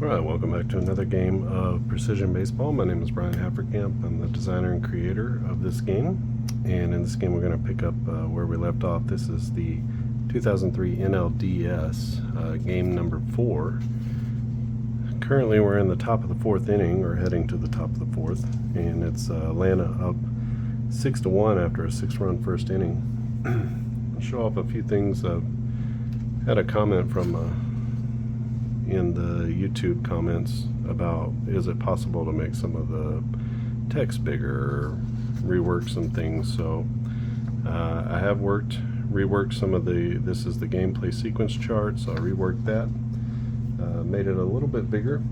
Alright, welcome back to another game of Precision Baseball. My name is Brian Haferkamp. I'm the designer and creator of this game. And in this game we're going to pick up where we left off. This is the 2003 NLDS, game number 4. Currently we're in the top of the 4th inning, or heading to the top of the 4th. And it's Atlanta up 6-1 after a 6-run first inning. I'll show off a few things. Had a comment from in the YouTube comments about, is it possible to make some of the text bigger or rework some things. So I have reworked some of this is the gameplay sequence chart, so I reworked that, made it a little bit bigger.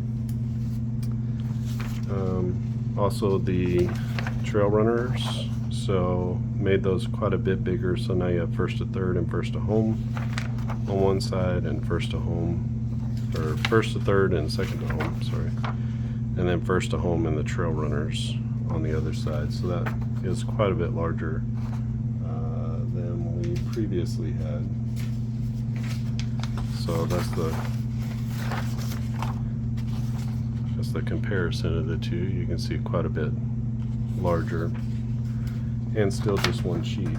Also the trail runners, so made those quite a bit bigger, so now you have first to third and first to home on one side, and first to home, or first to third and second to home, sorry, and then first to home and the trail runners on the other side. So that is quite a bit larger than we previously had. So that's the comparison of the two. You can see quite a bit larger and still just one sheet.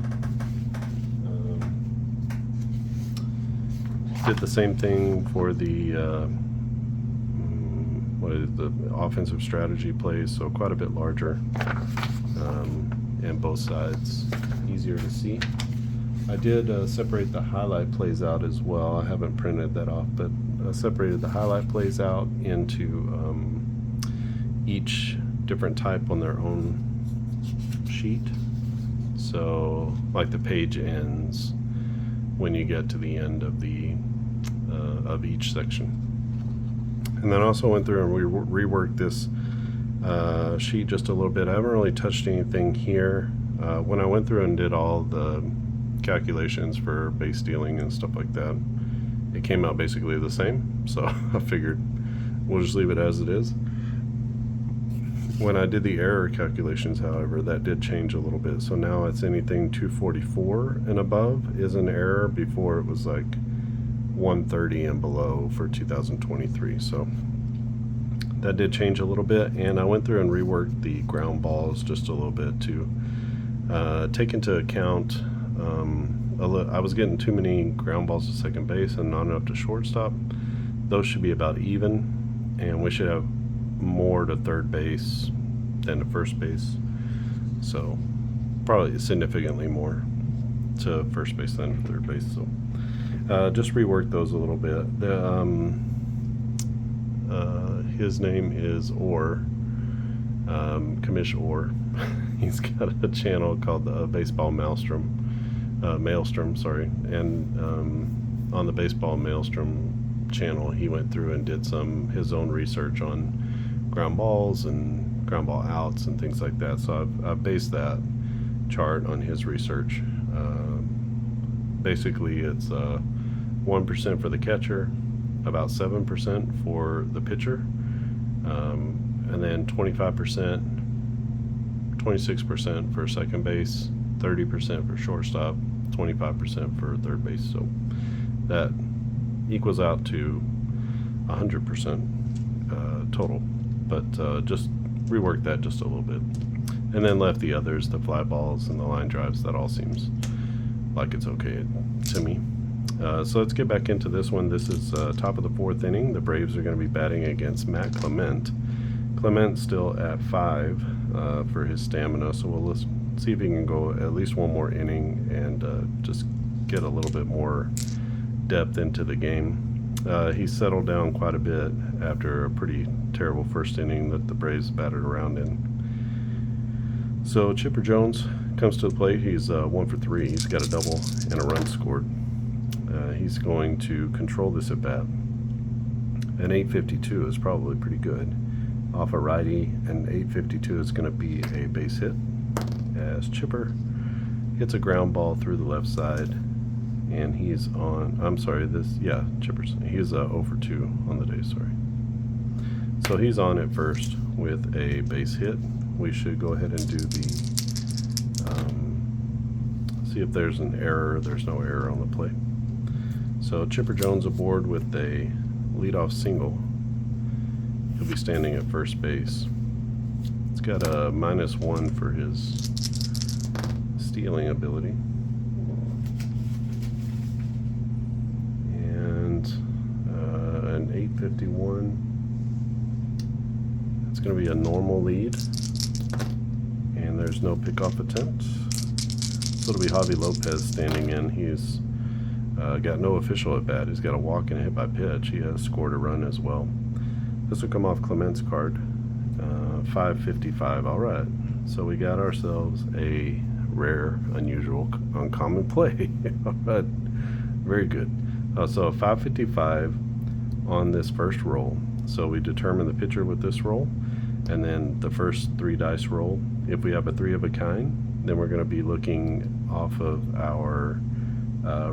Did the same thing for the offensive strategy plays, so quite a bit larger, and both sides easier to see. I did separate the highlight plays out as well. I haven't printed that off, but I separated the highlight plays out into each different type on their own sheet. So like the page ends when you get to the end of the of each section. And then also went through and we reworked this sheet just a little bit. I haven't really touched anything here. When I went through and did all the calculations for base stealing and stuff like that, it came out basically the same, so I figured we'll just leave it as it is. When I did the error calculations, however, that did change a little bit. So now it's anything 244 and above is an error. Before it was like 130 and below for 2023. So that did change a little bit. And I went through and reworked the ground balls just a little bit to take into account I was getting too many ground balls to second base and not enough to shortstop. Those should be about even, and we should have more to third base than to first base, so probably significantly more to first base than to third base. So just reworked those a little bit. His name is Orr, Commish Orr. He's got a channel called the Baseball Maelstrom, sorry, and on the Baseball Maelstrom channel he went through and did his own research on ground balls and ground ball outs and things like that. So I've based that chart on his research. Basically it's 1% for the catcher, about 7% for the pitcher, and then 25%, 26% for second base, 30% for shortstop, 25% for third base. So that equals out to 100% total. But just reworked that just a little bit, and then left the others, the fly balls and the line drives. That all seems like it's okay to me. So let's get back into this one. This is top of the 4th inning. The Braves are going to be batting against Matt Clement. Clement's still at 5 for his stamina, so we'll see if he can go at least one more inning and just get a little bit more depth into the game. He settled down quite a bit after a pretty terrible first inning that the Braves batted around in. So Chipper Jones comes to the plate. He's 1 for 3. He's got a double and a run scored. He's going to control this at bat. An 852 is probably pretty good off a righty, and 852 is going to be a base hit as Chipper hits a ground ball through the left side. And he's on, Chipper's, he's 0 for 2 on the day, sorry. So he's on at first with a base hit. We should go ahead and do the, see if there's an error. There's no error on the plate. So Chipper Jones aboard with a leadoff single. he'll be standing at first base. It's got a -1 for his stealing ability. And an 851. It's going to be a normal lead. And there's no pickoff attempt. So it'll be Javi Lopez standing in. He's got no official at bat. He's got a walk and a hit by pitch. He has scored a run as well. This will come off Clement's card. 555. All right. So we got ourselves a rare, unusual, uncommon play. All right. Very good. So 555 on this first roll. So we determine the pitcher with this roll, and then the first 3 dice roll. If we have a 3 of a kind, then we're going to be looking off of our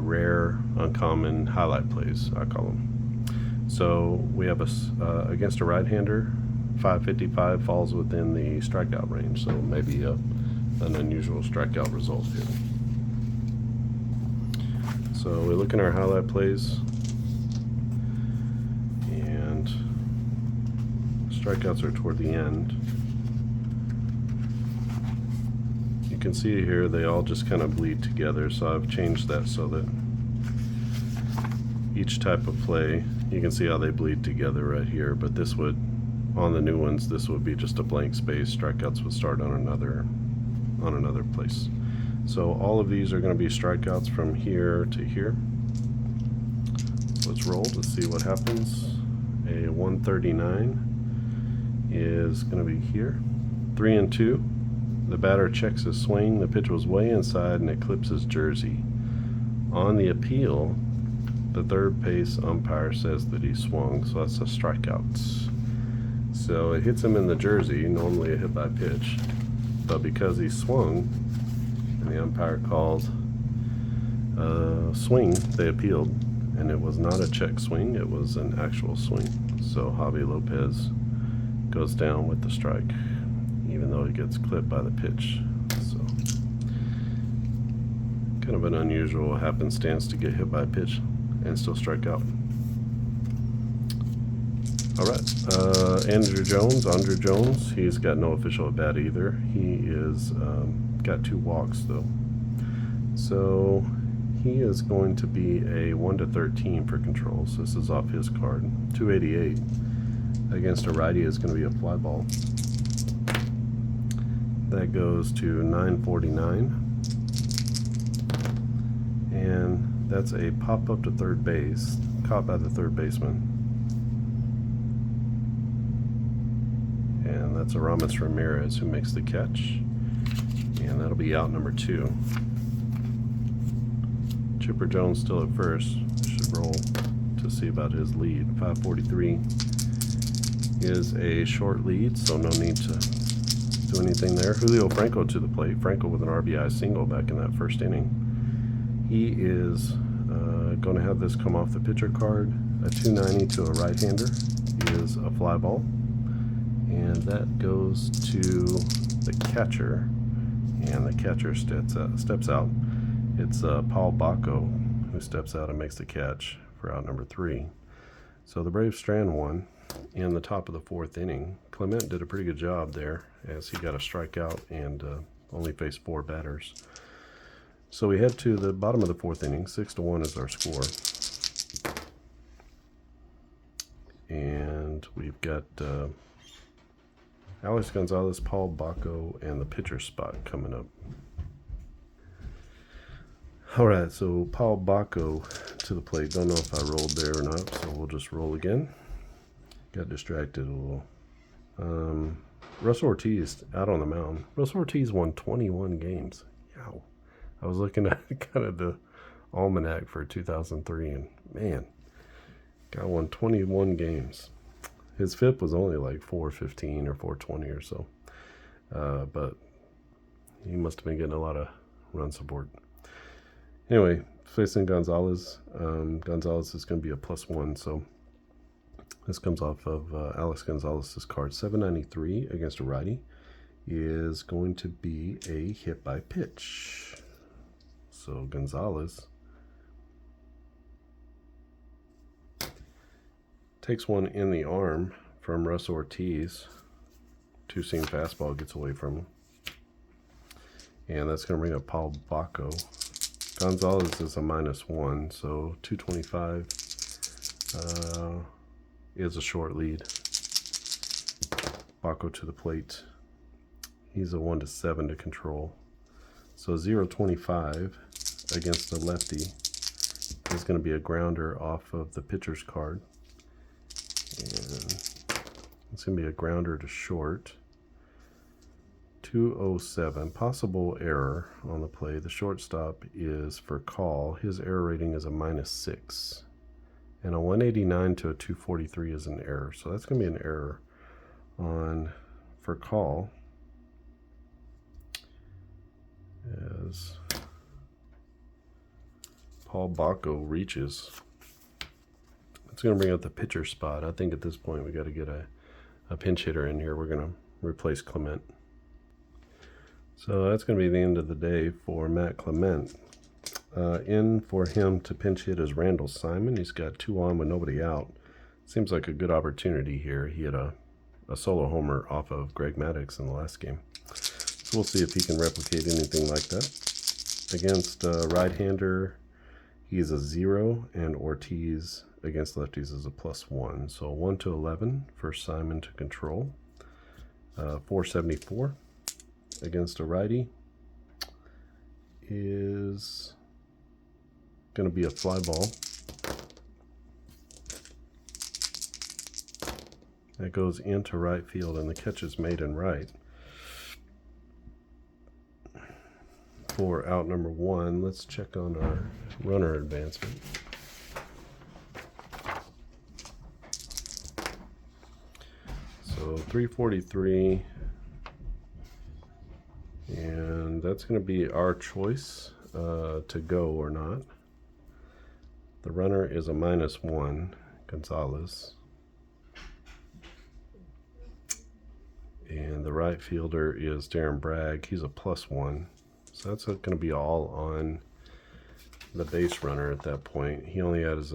rare, uncommon highlight plays, I call them. So we have against a right-hander, 555 falls within the strikeout range. So maybe an unusual strikeout result here. So we look in our highlight plays, and strikeouts are toward the end. You can see here they all just kind of bleed together, so I've changed that so that each type of play, you can see how they bleed together right here, but this would, on the new ones, this would be just a blank space. Strikeouts would start on another place. So all of these are going to be strikeouts from here to here. Let's roll to see what happens. A 139 is going to be here. 3 and 2. The batter checks his swing. The pitch was way inside and it clips his jersey. On the appeal, the third base umpire says that he swung, so that's a strikeout. So it hits him in the jersey, normally a hit by pitch, but because he swung and the umpire called swing, they appealed, and it was not a check swing, it was an actual swing. So Javi Lopez goes down with the strike, even though he gets clipped by the pitch. So kind of an unusual happenstance to get hit by a pitch and still strike out. All right, Andrew Jones, he's got no official at bat either. He is got 2 walks though. So he is going to be a 1-13 for controls. This is off his card. 288 against a righty is going to be a fly ball. That goes to 949. And that's a pop up to third base, caught by the third baseman. And that's Aramis Ramirez who makes the catch. And that'll be out number 2. Chipper Jones still at first. Should roll to see about his lead. 543 is a short lead, so no need to do anything there. Julio Franco to the plate. Franco with an RBI single back in that first inning. He is going to have this come off the pitcher card. A 290 to a right-hander is a fly ball. And that goes to the catcher. And the catcher steps out. It's Paul Bacco who steps out and makes the catch for out number 3. So the Braves strand one in the top of the 4th inning. Clement did a pretty good job there as he got a strikeout and only faced 4 batters. So we head to the bottom of the 4th inning. 6-1 is our score. And we've got Alex Gonzalez, Paul Bacco, and the pitcher spot coming up. All right, so Paul Bacco to the plate. Don't know if I rolled there or not, so we'll just roll again. Got distracted a little. Russell Ortiz out on the mound. Russell Ortiz won 21 games. Yow. I was looking at kind of the almanac for 2003, and man, guy won 21 games. His FIP was only like 415 or 420 or so, but he must have been getting a lot of run support. Anyway, facing Gonzalez. Gonzalez is going to be a +1, so this comes off of Alex Gonzalez's card. 793 against a righty is going to be a hit by pitch. So Gonzalez takes one in the arm from Russ Ortiz. Two-seam fastball gets away from him. And that's going to bring up Paul Bacco. Gonzalez is a -1, so 225 is a short lead. Bacco to the plate. He's a 1-7 to control. So 0-25 against the lefty is going to be a grounder off of the pitcher's card. And it's going to be a grounder to short. 207. Possible error on the play. The shortstop is for call. His error rating is a -6. And a 189 to a 243 is an error. So that's going to be an error on for call. As Paul Bacco reaches. It's going to bring up the pitcher spot. I think at this point we got to get a pinch hitter in here. We're going to replace Clement. So that's going to be the end of the day for Matt Clement. In for him to pinch hit is Randall Simon. He's got 2 on with nobody out. Seems like a good opportunity here. He had a solo homer off of Greg Maddux in the last game. So we'll see if he can replicate anything like that. Against right-hander, he's a 0, and Ortiz against lefties is a +1. So 1-11 for Simon to control. 474 against a righty is going to be a fly ball. That goes into right field, and the catch is made in right. For out number 1, let's check on our runner advancement. So 343, and that's going to be our choice to go or not. The runner is a -1, Gonzalez. And the right fielder is Darren Bragg. He's a +1. So that's going to be all on the base runner at that point. He only has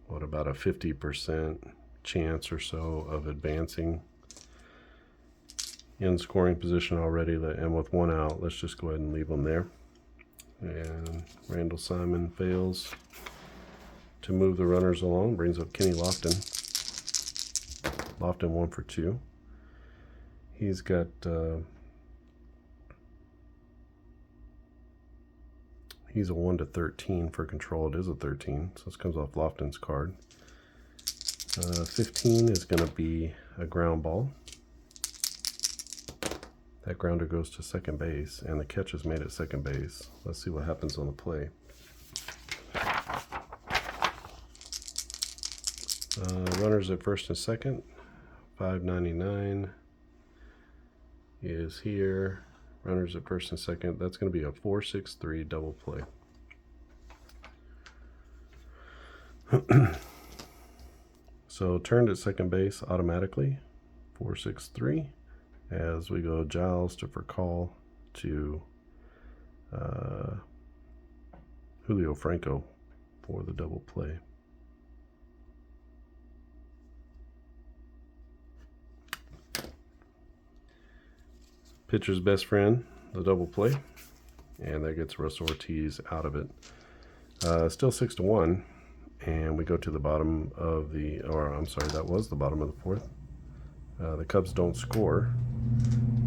about a 50% chance or so of advancing in scoring position already. And with 1 out, let's just go ahead and leave him there. And Randall Simon fails to move the runners along. Brings up Kenny Lofton. Lofton 1 for 2. He's got he's a 1-13 for control. It is a 13, so this comes off Lofton's card. 15 is going to be a ground ball. That grounder goes to second base, and the catch is made at second base. Let's see what happens on the play. Runners at first and second. 599 is here. Runners at first and second. That's going to be a 4-6-3 double play. So turned at second base automatically. 4-6-3. As we go Giles to for call to Julio Franco for the double play. Pitcher's best friend, the double play, and that gets Russ Ortiz out of it. Still 6-1, and we go to the bottom of the, or I'm sorry, that was the bottom of the 4th. The Cubs don't score,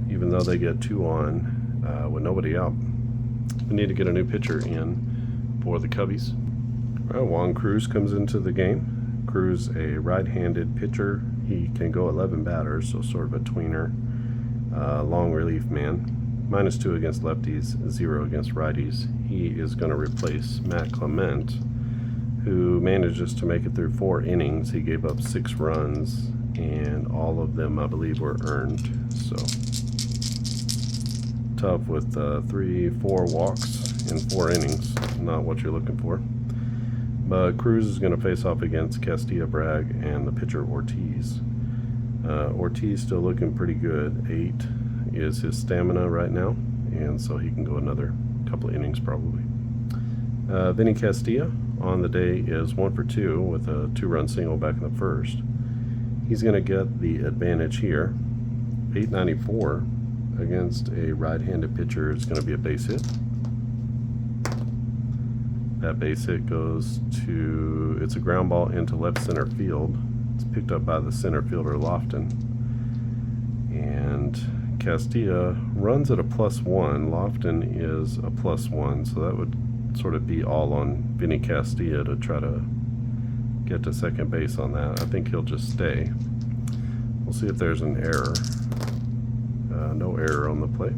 even though they get 2 on with nobody out. We need to get a new pitcher in for the Cubbies. Juan Cruz comes into the game. Cruz, a right-handed pitcher. He can go 11 batters, so sort of a tweener. Long relief man. -2 against lefties, 0 against righties. He is going to replace Matt Clement, who manages to make it through 4 innings. He gave up 6 runs, and all of them, I believe, were earned. So tough with 3-4 walks in 4 innings. Not what you're looking for. But Cruz is going to face off against Castilla, Bragg, and the pitcher Ortiz. Ortiz still looking pretty good. 8 is his stamina right now, and so he can go another couple of innings probably. Vinny Castilla on the day is 1 for 2 with a 2-run single back in the first. he's going to get the advantage here. 894 against a right-handed pitcher is going to be a base hit. That base hit goes to, it's a ground ball into left center field. It's picked up by the center fielder Lofton. And Castilla runs at a +1. Lofton is a +1, so that would sort of be all on Vinny Castilla to try to get to second base on that. I think he'll just stay. We'll see if there's an error. No error on the play.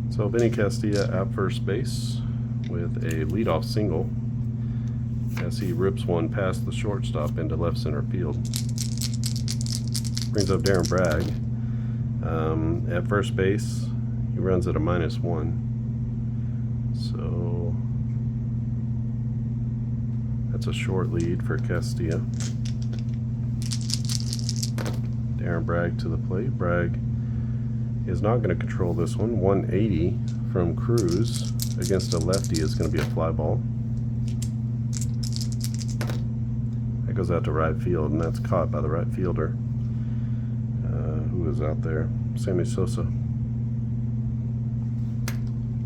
So Vinny Castilla at first base with a leadoff single as he rips one past the shortstop into left center field. Brings up Darren Bragg. At first base, he runs at a -1. So that's a short lead for Castilla. Darren Bragg to the plate. Bragg is not going to control this one. 180 from Cruz against a lefty is going to be a fly ball. That goes out to right field, and that's caught by the right fielder. Who is out there? Sammy Sosa.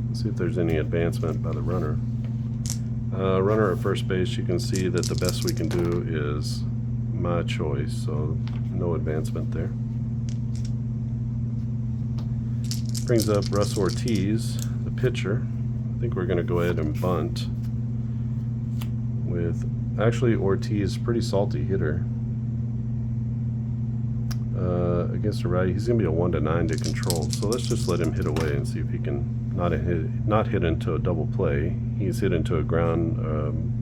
Let's see if there's any advancement by the runner. Runner at first base, you can see that the best we can do is my choice, so no advancement there. Brings up Russ Ortiz, the pitcher. I think we're going to go ahead and bunt with, actually Ortiz, pretty salty hitter. Against a righty, he's going to be a 1-9 to control. So let's just let him hit away and see if he can not hit into a double play. He's hit into a ground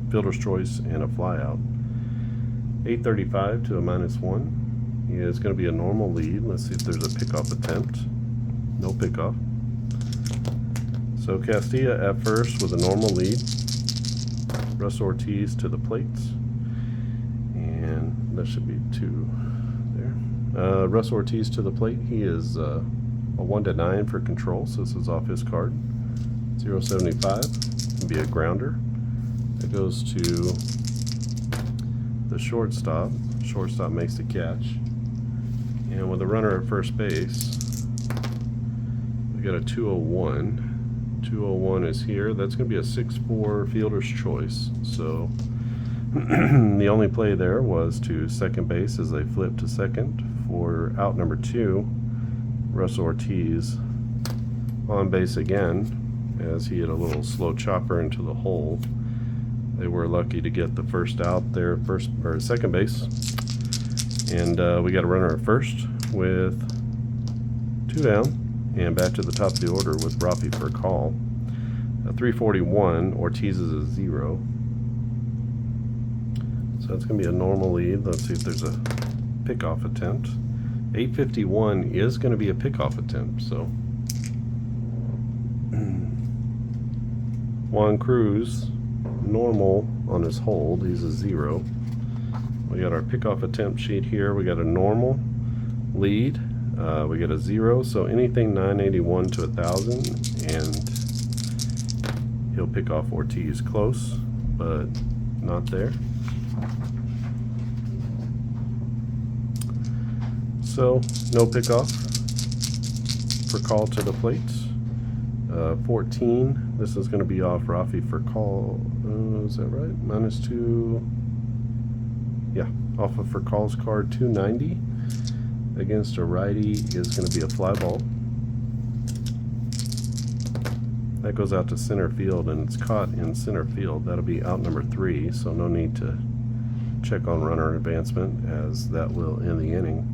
fielder's choice and a fly out. 835 to a -1 is going to be a normal lead. Let's see if there's a pickoff attempt. No pickoff. So Castilla at first with a normal lead. Russ Ortiz to the plate. And that should be 2 there. Russ Ortiz to the plate. He is a 1-9 for control, so this is off his card. 075 can be a grounder. It goes to the shortstop. Shortstop makes the catch. And with a runner at first base, we got a 201. 201 is here. That's going to be a 6-4 fielder's choice. So the only play there was to second base as they flip to second for out number 2. Russ Ortiz on base again as he hit a little slow chopper into the hole. They were lucky to get the first out there, first or second base. And we got a runner at first with 2 down. And back to the top of the order with Rafi for a call. 341, Ortiz is a 0. So that's going to be a normal lead. Let's see if there's a pickoff attempt. 851 is going to be a pickoff attempt. So Juan Cruz, normal on his hold. He's a 0. We got our pickoff attempt sheet here. We got a normal lead. We get a 0, so anything 981 to 1,000, and he'll pick off Ortiz. Close, but not there. So no pickoff for call to the plate. 14. This is going to be off Rafi for call. Is that right? -2. Yeah, off of for call's card. 290. Against a righty is going to be a fly ball. That goes out to center field, and it's caught in center field. That'll be out number 3, so no need to check on runner advancement, as that will end the inning.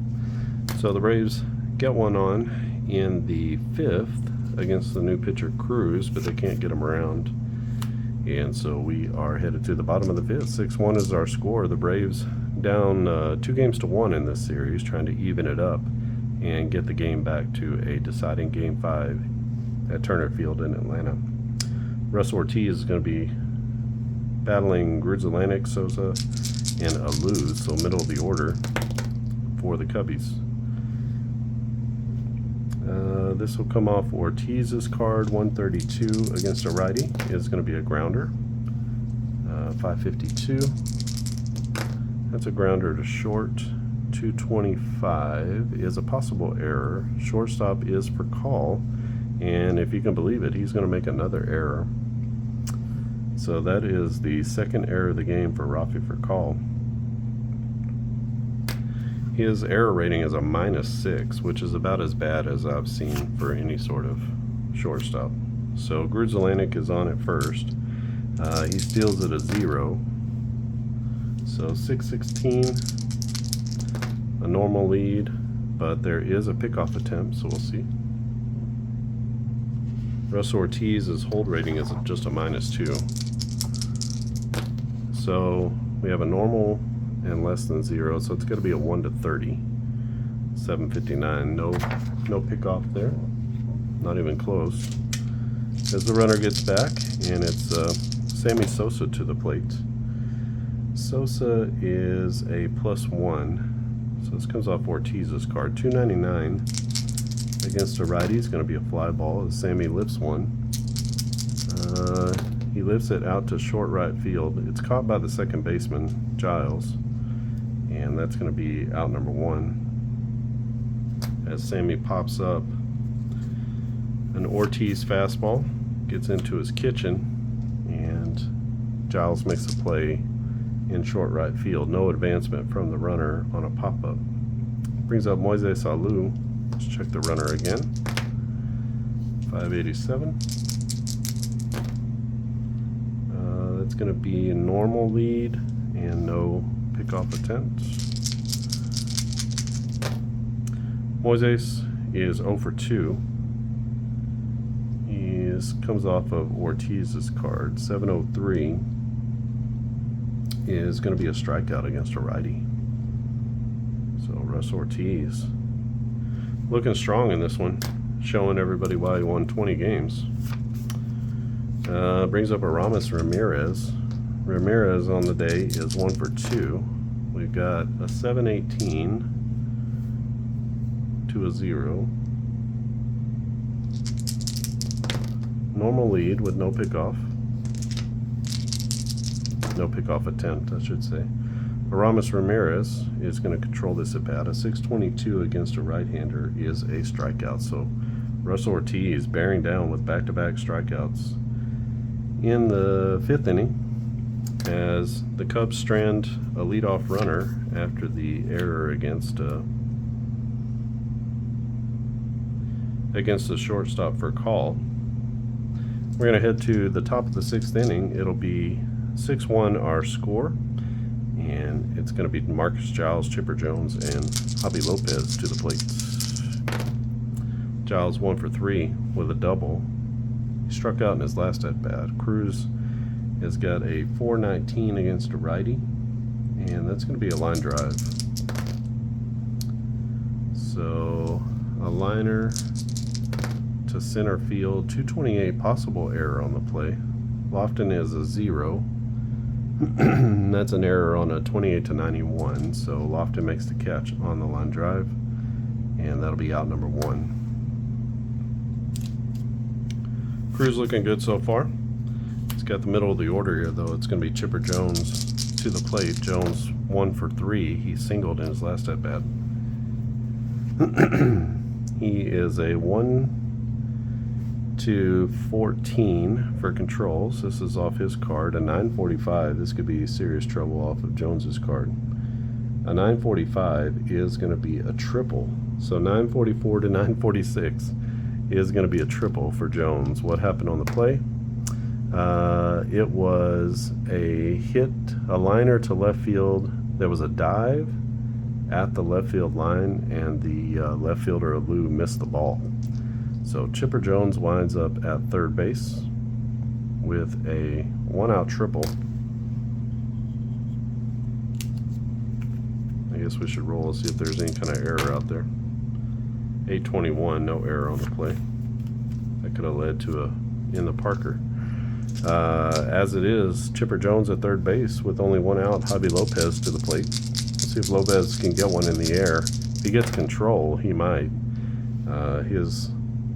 So the Braves get one on in the 5th against the new pitcher Cruz, but they can't get him around. And so we are headed to the bottom of the 5th. 6-1 is our score. The Braves down 2-1 in this series, trying to even it up and get the game back to a deciding Game 5 at Turner Field in Atlanta. Russ Ortiz is going to be battling Grudzelantic, Sosa, and Alou, so middle of the order for the Cubbies. This will come off Ortiz's card. 132 against a righty is going to be a grounder. 552. That's a grounder to short 225 is a possible error. Shortstop is for call, and if you can believe it, he's going to make another error. So that is the second error of the game for Rafi for call. His error rating is a -6, which is about as bad as I've seen for any sort of shortstop. So Grudzelantic is on at first. He steals at a 0. So 6-16, a normal lead, but there is a pickoff attempt, so we'll see. Russ Ortiz's hold rating is just a -2. So we have a normal and less than 0, so it's going to be a 1-30. 759, no pickoff there, not even close. As the runner gets back, and it's Sammy Sosa to the plate. Sosa is a +1, so this comes off Ortiz's card. 299 against a righty is going to be a fly ball as Sammy lifts one. He lifts it out to short right field. It's caught by the second baseman, Giles, and that's going to be out number 1. As Sammy pops up, an Ortiz fastball gets into his kitchen, and Giles makes a play in short right field. No advancement from the runner on a pop-up. Brings up Moises Alou. Let's check the runner again. 587. That's going to be a normal lead and no pickoff attempts. Moises is 0 for 2. He comes off of Ortiz's card. 703 is going to be a strikeout against a righty. So Russ Ortiz looking strong in this one, showing everybody why he won 20 games. Brings up Aramis Ramirez. Ramirez on the day is 1 for 2. We've got a 718 to a 0. Normal lead with no pickoff. No pickoff attempt, I should say. Aramis Ramirez is going to control this at bat. A 622 against a right-hander is a strikeout. So Russell Ortiz bearing down with back-to-back strikeouts in the 5th inning as the Cubs strand a leadoff runner after the error against the shortstop for call. We're going to head to the top of the 6th inning. It'll be 6-1 our score, and it's going to be Marcus Giles, Chipper Jones, and Javi Lopez to the plate. Giles 1 for 3 with a double. He struck out in his last at bat. Cruz has got a 419 against a righty, and that's going to be a line drive. So a liner to center field. 228 possible error on the play. Lofton is a 0. That's an error on a 28-91. So Lofton makes the catch on the line drive, and that'll be out number 1. Cruz looking good so far. He's got the middle of the order here, though. It's going to be Chipper Jones to the plate. Jones 1 for 3. He singled in his last at bat. He is a 1-14 for controls. This is off his card. A 945. This could be serious trouble off of Jones's card. A 945 is going to be a triple. So 944 to 946 is going to be a triple for Jones. What happened on the play? It was a hit, a liner to left field. There was a dive at the left field line, and the left fielder Alou missed the ball. So Chipper Jones winds up at third base with a 1-out triple. I guess we should roll and see if there's any kind of error out there. 821, no error on the play. That could have led to a in the Parker. As it is, Chipper Jones at third base with only 1 out. Javi Lopez to the plate. Let's see if Lopez can get one in the air. If he gets control, he might. His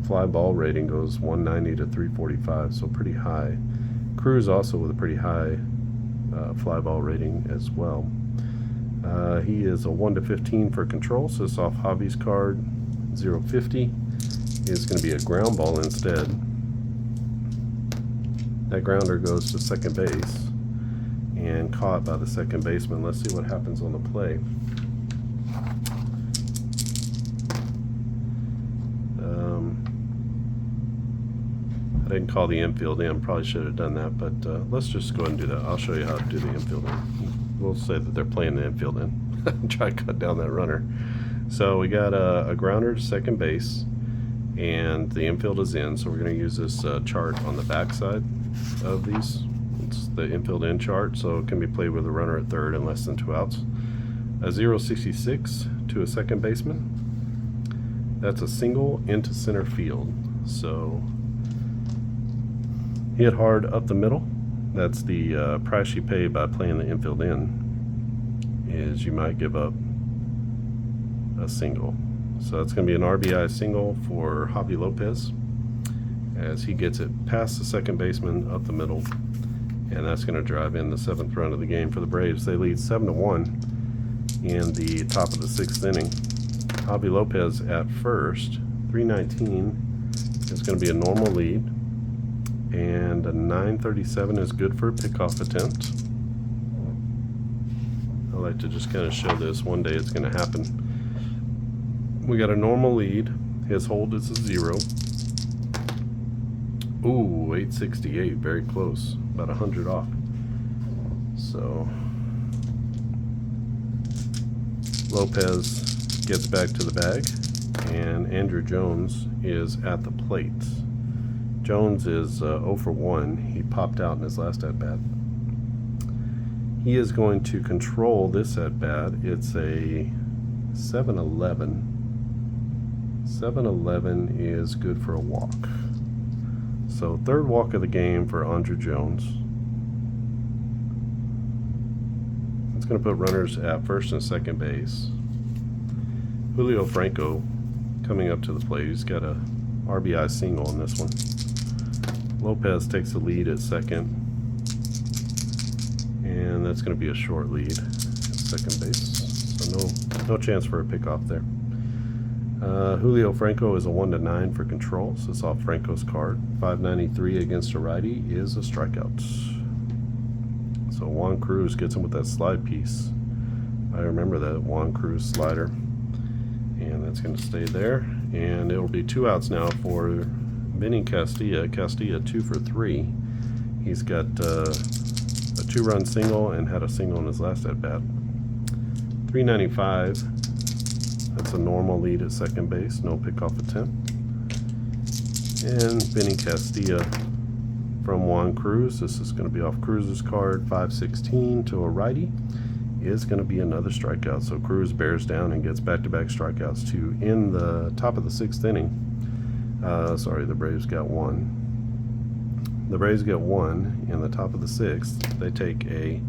fly ball rating goes 190 to 345, so pretty high. Cruz also with a pretty high fly ball rating as well. He is a 1/15 for control, so it's off Hobby's card. 0/50 is going to be a ground ball instead. That grounder goes to second base and caught by the second baseman. Let's see what happens on the play. I didn't call the infield in, probably should have done that, but let's just go ahead and do that. I'll show you how to do the infield in. We'll say that they're playing the infield in. Try to cut down that runner. So we got a grounder to second base, and the infield is in, so we're going to use this chart on the back side of these. It's the infield in chart, so it can be played with a runner at third and less than 2 outs. A 0.66 to a second baseman. That's a single into center field. So hit hard up the middle. That's the price you pay by playing the infield in, is you might give up a single. So it's going to be an RBI single for Javi Lopez as he gets it past the second baseman up the middle, and that's going to drive in the 7th run of the game for the Braves. They lead 7-1 in the top of the 6th inning. Javi Lopez at first. 319 is going to be a normal lead, and a 937 is good for a pickoff attempt. I like to just kind of show this. One day it's going to happen. We got a normal lead. His hold is a 0. Ooh, 868, very close, about 100 off. So Lopez gets back to the bag, and Andrew Jones is at the plate. Jones is 0 for 1. He popped out in his last at-bat. He is going to control this at-bat. It's a 7-11. 7-11 is good for a walk. So 3rd walk of the game for Andrew Jones. It's going to put runners at first and second base. Julio Franco coming up to the plate. He's got a RBI single in this one. Lopez takes the lead at second, and that's going to be a short lead at second base. So no chance for a pickoff there. Julio Franco is a 1-9 for control, so it's off Franco's card. 593 against a righty is a strikeout. So Juan Cruz gets him with that slide piece. I remember that Juan Cruz slider, and that's going to stay there. And it will be 2 outs now for Vinny Castilla. Castilla 2 for 3. He's got a 2-run single and had a single in his last at bat. 395. That's a normal lead at second base, no pickoff attempt. And Vinny Castilla from Juan Cruz. This is going to be off Cruz's card. 516 to a righty is going to be another strikeout. So Cruz bears down and gets back-to-back strikeouts to in the top of the 6th inning. Sorry, the Braves got 1. The Braves get 1 in the top of the 6th. They take a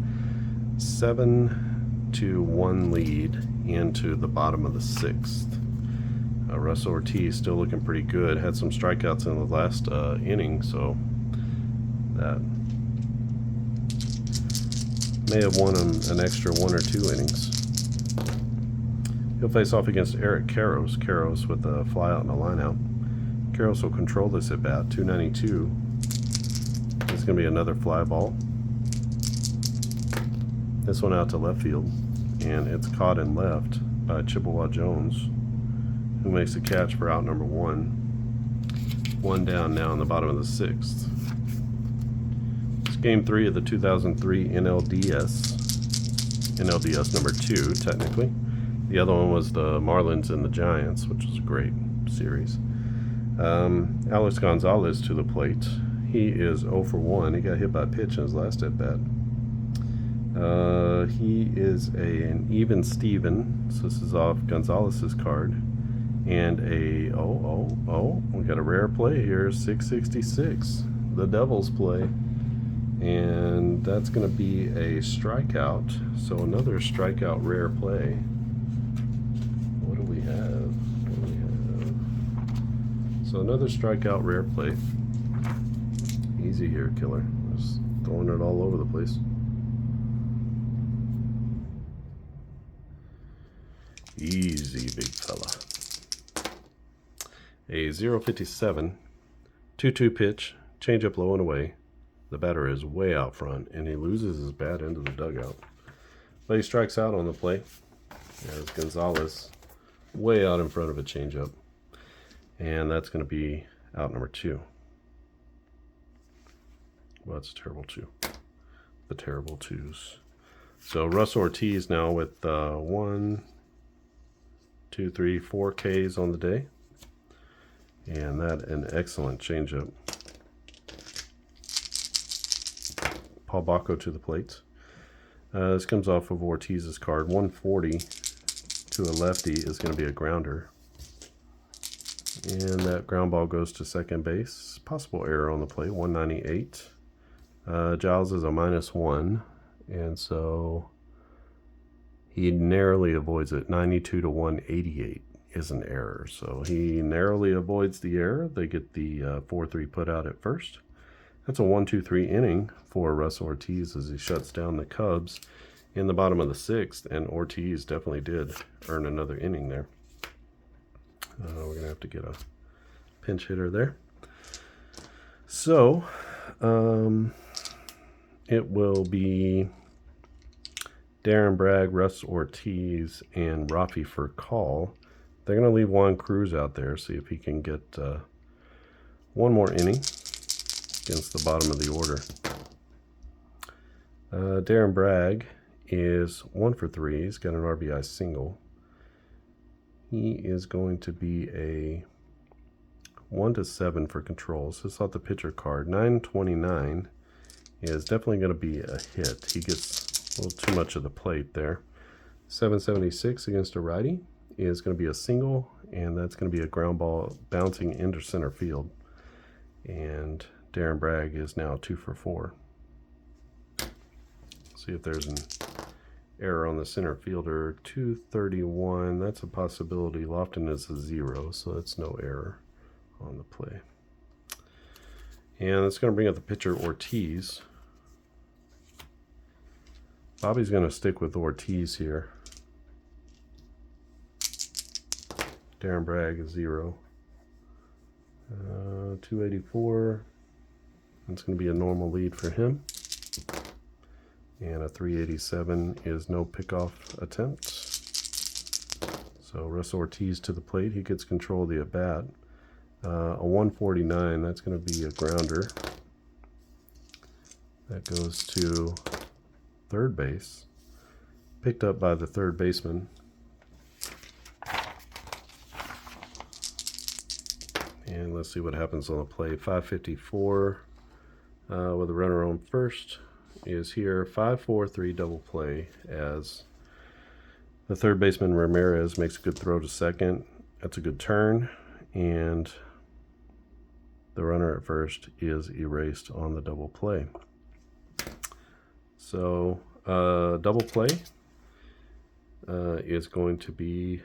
7-1 lead into the bottom of the 6th. Russell Ortiz still looking pretty good. Had some strikeouts in the last inning, so that may have won him an extra 1 or 2 innings. He'll face off against Eric Karros. Karros with a fly out and a line out. Karros will control this at bat. 292. It's going to be another fly ball. This one out to left field, and it's caught in left by Chippewa Jones, who makes a catch for out number 1. 1 down now in the bottom of the 6th. It's game 3 of the 2003 NLDS. NLDS number 2, technically. The other one was the Marlins and the Giants, which was a great series. Alex Gonzalez to the plate. He is 0 for 1. He got hit by a pitch in his last at-bat. He is an even Steven, so this is off Gonzalez's card. And we got a rare play here, 666, the Devils play. And that's going to be a strikeout, so another strikeout rare play. What do we have? So another strikeout rare play. Easy here, killer. Just throwing it all over the place. Easy, big fella. A 0.57, 2-2 pitch, change up low and away. The batter is way out front, and he loses his bat into the dugout. But he strikes out on the play. There's Gonzalez way out in front of a changeup. And that's going to be out number 2. Well, that's a terrible 2. The terrible 2s. So Russ Ortiz now with 1, 2, 3, 4 Ks on the day. And that an excellent changeup. Paul Bacco to the plate. This comes off of Ortiz's card. 140 to a lefty is going to be a grounder. And that ground ball goes to second base. Possible error on the plate. 198. Giles is a -1. And so he narrowly avoids it. 92 to 188 is an error. So he narrowly avoids the error. They get the 4-3 put out at first. That's a 1-2-3 inning for Russ Ortiz as he shuts down the Cubs in the bottom of the 6th. And Ortiz definitely did earn another inning there. We're going to have to get a pinch hitter there. So it will be Darren Bragg, Russ Ortiz, and Rafi for call. They're going to leave Juan Cruz out there, see if he can get one more inning against the bottom of the order. Darren Bragg is 1 for 3. He's got an RBI single. He is going to be a 1-7 for controls. This is off the pitcher card. 929 is definitely going to be a hit. He gets a little too much of the plate there. 776 against a righty is going to be a single, and that's going to be a ground ball bouncing into center field. And Darren Bragg is now 2 for 4. See if there's an error on the center fielder. 231, that's a possibility. Lofton is a 0, so that's no error on the play. And it's going to bring up the pitcher Ortiz. Bobby's going to stick with Ortiz here. Darren Bragg is 0. 284. It's going to be a normal lead for him. And a 387 is no pickoff attempt. So Russ Ortiz to the plate. He gets control of the at-bat. A 149, that's going to be a grounder. That goes to third base. Picked up by the third baseman. And let's see what happens on the play. 554 with a runner on first is here. 5-4-3 double play as the third baseman Ramirez makes a good throw to second. That's a good turn, and the runner at first is erased on the double play. So double play is going to be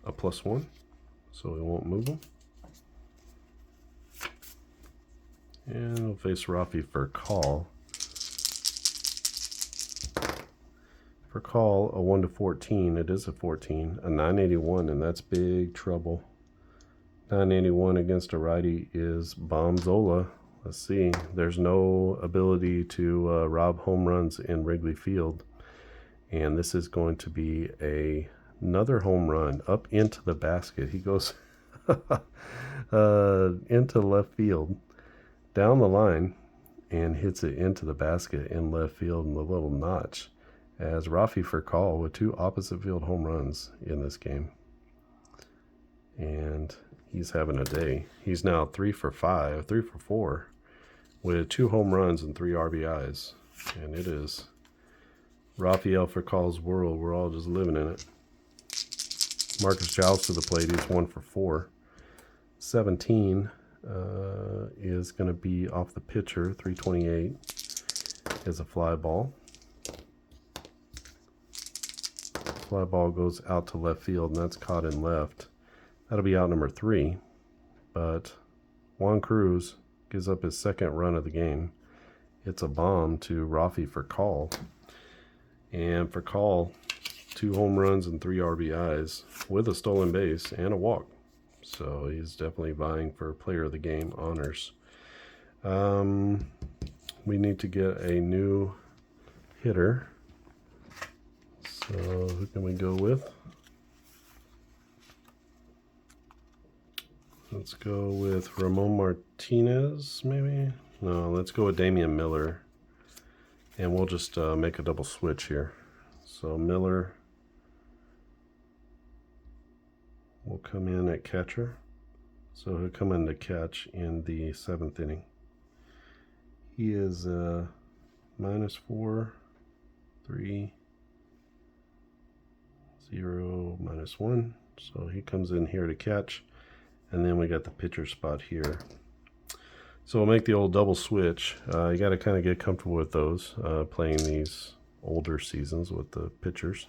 a +1, so we won't move them. And we'll face Rafi for call. For call, a 1-14. It is a 14. A 981, and that's big trouble. 981 against a righty is Bombzola. Let's see. There's no ability to rob home runs in Wrigley Field. And this is going to be another home run up into the basket. He goes into left field, down the line, and hits it into the basket in left field in the little notch. As Rafi for call with 2 opposite field home runs in this game. And he's having a day. He's now 3 for 4 with 2 home runs and 3 RBIs. And it is Rafael for call's world. We're all just living in it. Marcus Giles to the plate. He's 1 for 4. 17 is going to be off the pitcher. 328 is a fly ball. Fly ball goes out to left field, and that's caught in left. That'll be out number 3. But Juan Cruz gives up his second run of the game. It's a bomb to Rafi for call. And for call 2 home runs and 3 RBIs with a stolen base and a walk. So he's definitely vying for player of the game honors. We need to get a new hitter. So who can we go with? Let's go with Ramon Martinez, maybe? No, let's go with Damian Miller. And we'll just make a double switch here. So Miller will come in at catcher. So he'll come in to catch in the 7th inning. He is -4, 3, 0, -1. So he comes in here to catch. And then we got the pitcher spot here. So we'll make the old double switch. You got to kind of get comfortable with those, playing these older seasons with the pitchers.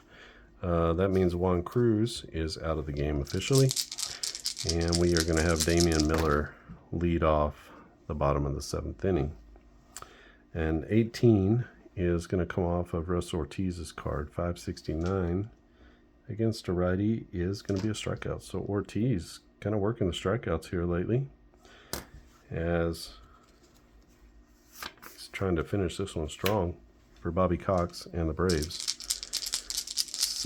That means Juan Cruz is out of the game officially. And we are going to have Damian Miller lead off the bottom of the 7th inning. And 18 is going to come off of Russ Ortiz's card. 569 against a righty is going to be a strikeout. So Ortiz kind of working the strikeouts here lately, as he's trying to finish this one strong for Bobby Cox and the Braves.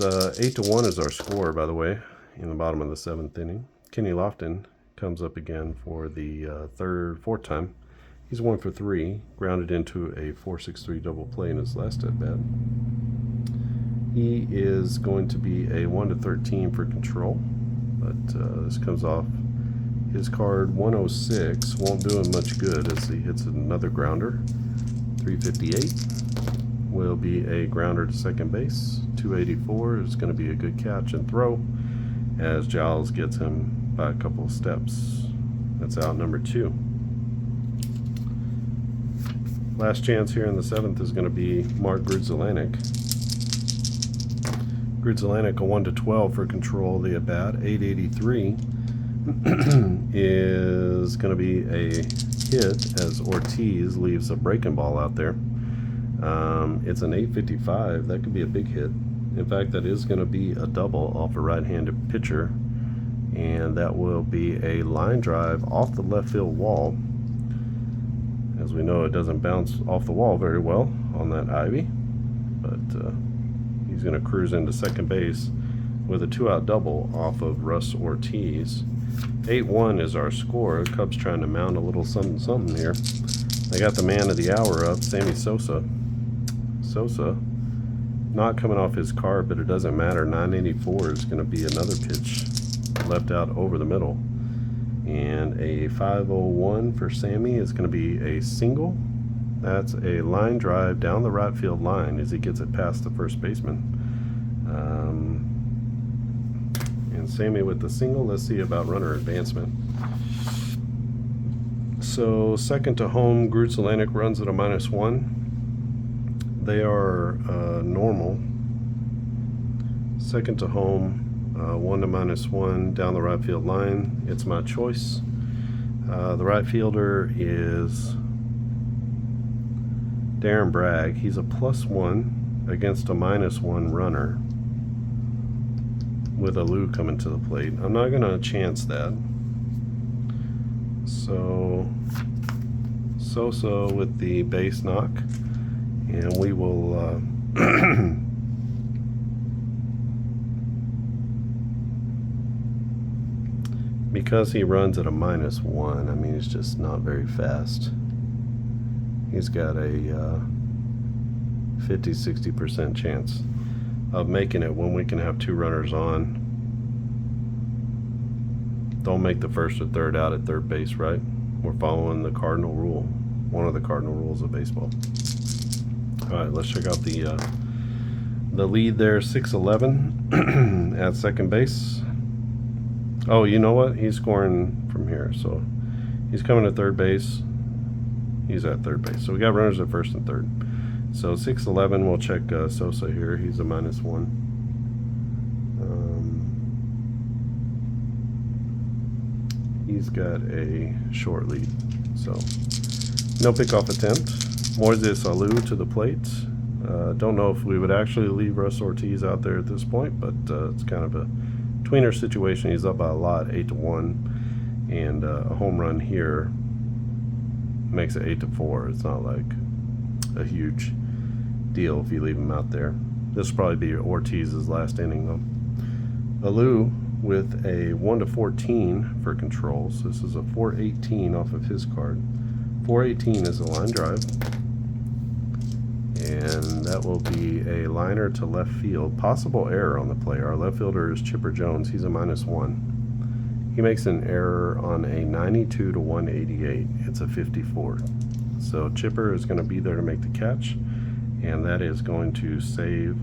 It's 8-1 is our score, by the way, in the bottom of the 7th inning. Kenny Lofton comes up again for the 4th time. He's 1 for 3, grounded into a 4-6-3 double play in his last at bat. He is going to be a 1-13 for control, but this comes off his card. 106 won't do him much good as he hits another grounder. 358 will be a grounder to second base. 284 is going to be a good catch and throw as Giles gets him by a couple of steps. That's out number 2. Last chance here in the 7th is going to be Mark Grudzielanek. Grudzielanek a 1-12 for control of the at bat. 883 is going to be a hit as Ortiz leaves a breaking ball out there. It's an 855. That could be a big hit. In fact, that is going to be a double off a right-handed pitcher, and that will be a line drive off the left field wall. As we know, it doesn't bounce off the wall very well on that Ivy, but he's going to cruise into second base with a 2-out double off of Russ Ortiz. 8-1 is our score. Cubs trying to mount a little something here. They got the man of the hour up, Sammy Sosa. Sosa not coming off his card, but it doesn't matter. 984 is going to be another pitch left out over the middle. And a 501 for Sammy is going to be a single. That's a line drive down the right field line as he gets it past the first baseman. And Sammy with the single. Let's see about runner advancement. So second to home, Grudzielanek runs at a -1. They are normal. Second to home, 1 to -1 down the right field line. It's my choice. The right fielder is Darren Bragg. He's a +1 against a -1 runner with a Lou coming to the plate. I'm not going to chance that. So Sosa with the base knock, and we will because he runs at a -1, I mean, he's just not very fast. He's got a 50-60% chance of making it when we can have 2 runners on. Don't make the first or third out at third base, right? We're following the cardinal rule, one of the cardinal rules of baseball. All right, let's check out the lead there. 6-11 at second base. Oh, you know what? He's scoring from here, so he's coming to third base. He's at third base. So we got runners at first and third. So 6-11, we'll check Sosa here. He's a -1. He's got a short lead. So no pickoff attempt. Moises Alou to the plate. Don't know if we would actually leave Russ Ortiz out there at this point, but it's kind of a tweener situation. He's up by a lot, 8-1, and a home run here makes it 8-4. It's not like a huge deal if you leave him out there. This will probably be Ortiz's last inning, though. Alou with a 1-14 for controls. This is a 418 off of his card. 418 is a line drive, and that will be a liner to left field. Possible error on the play. Our left fielder is Chipper Jones. He's a -1. He makes an error on a 92 to 188. It's a 54. So Chipper is going to be there to make the catch, and that is going to save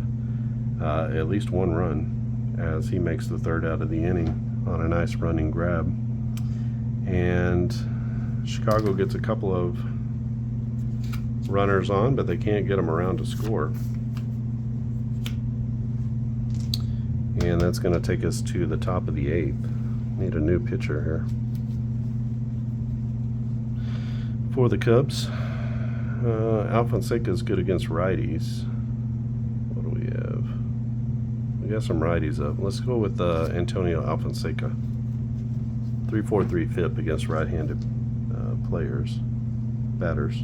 at least one run as he makes the third out of the inning on a nice running grab. And Chicago gets a couple of runners on, but they can't get them around to score. And that's going to take us to the top of the 8th. Need a new pitcher here for the Cubs. Alfonseca is good against righties. What do we have? We got some righties up. Let's go with Antonio Alfonseca. 3.43 FIP against right-handed batters.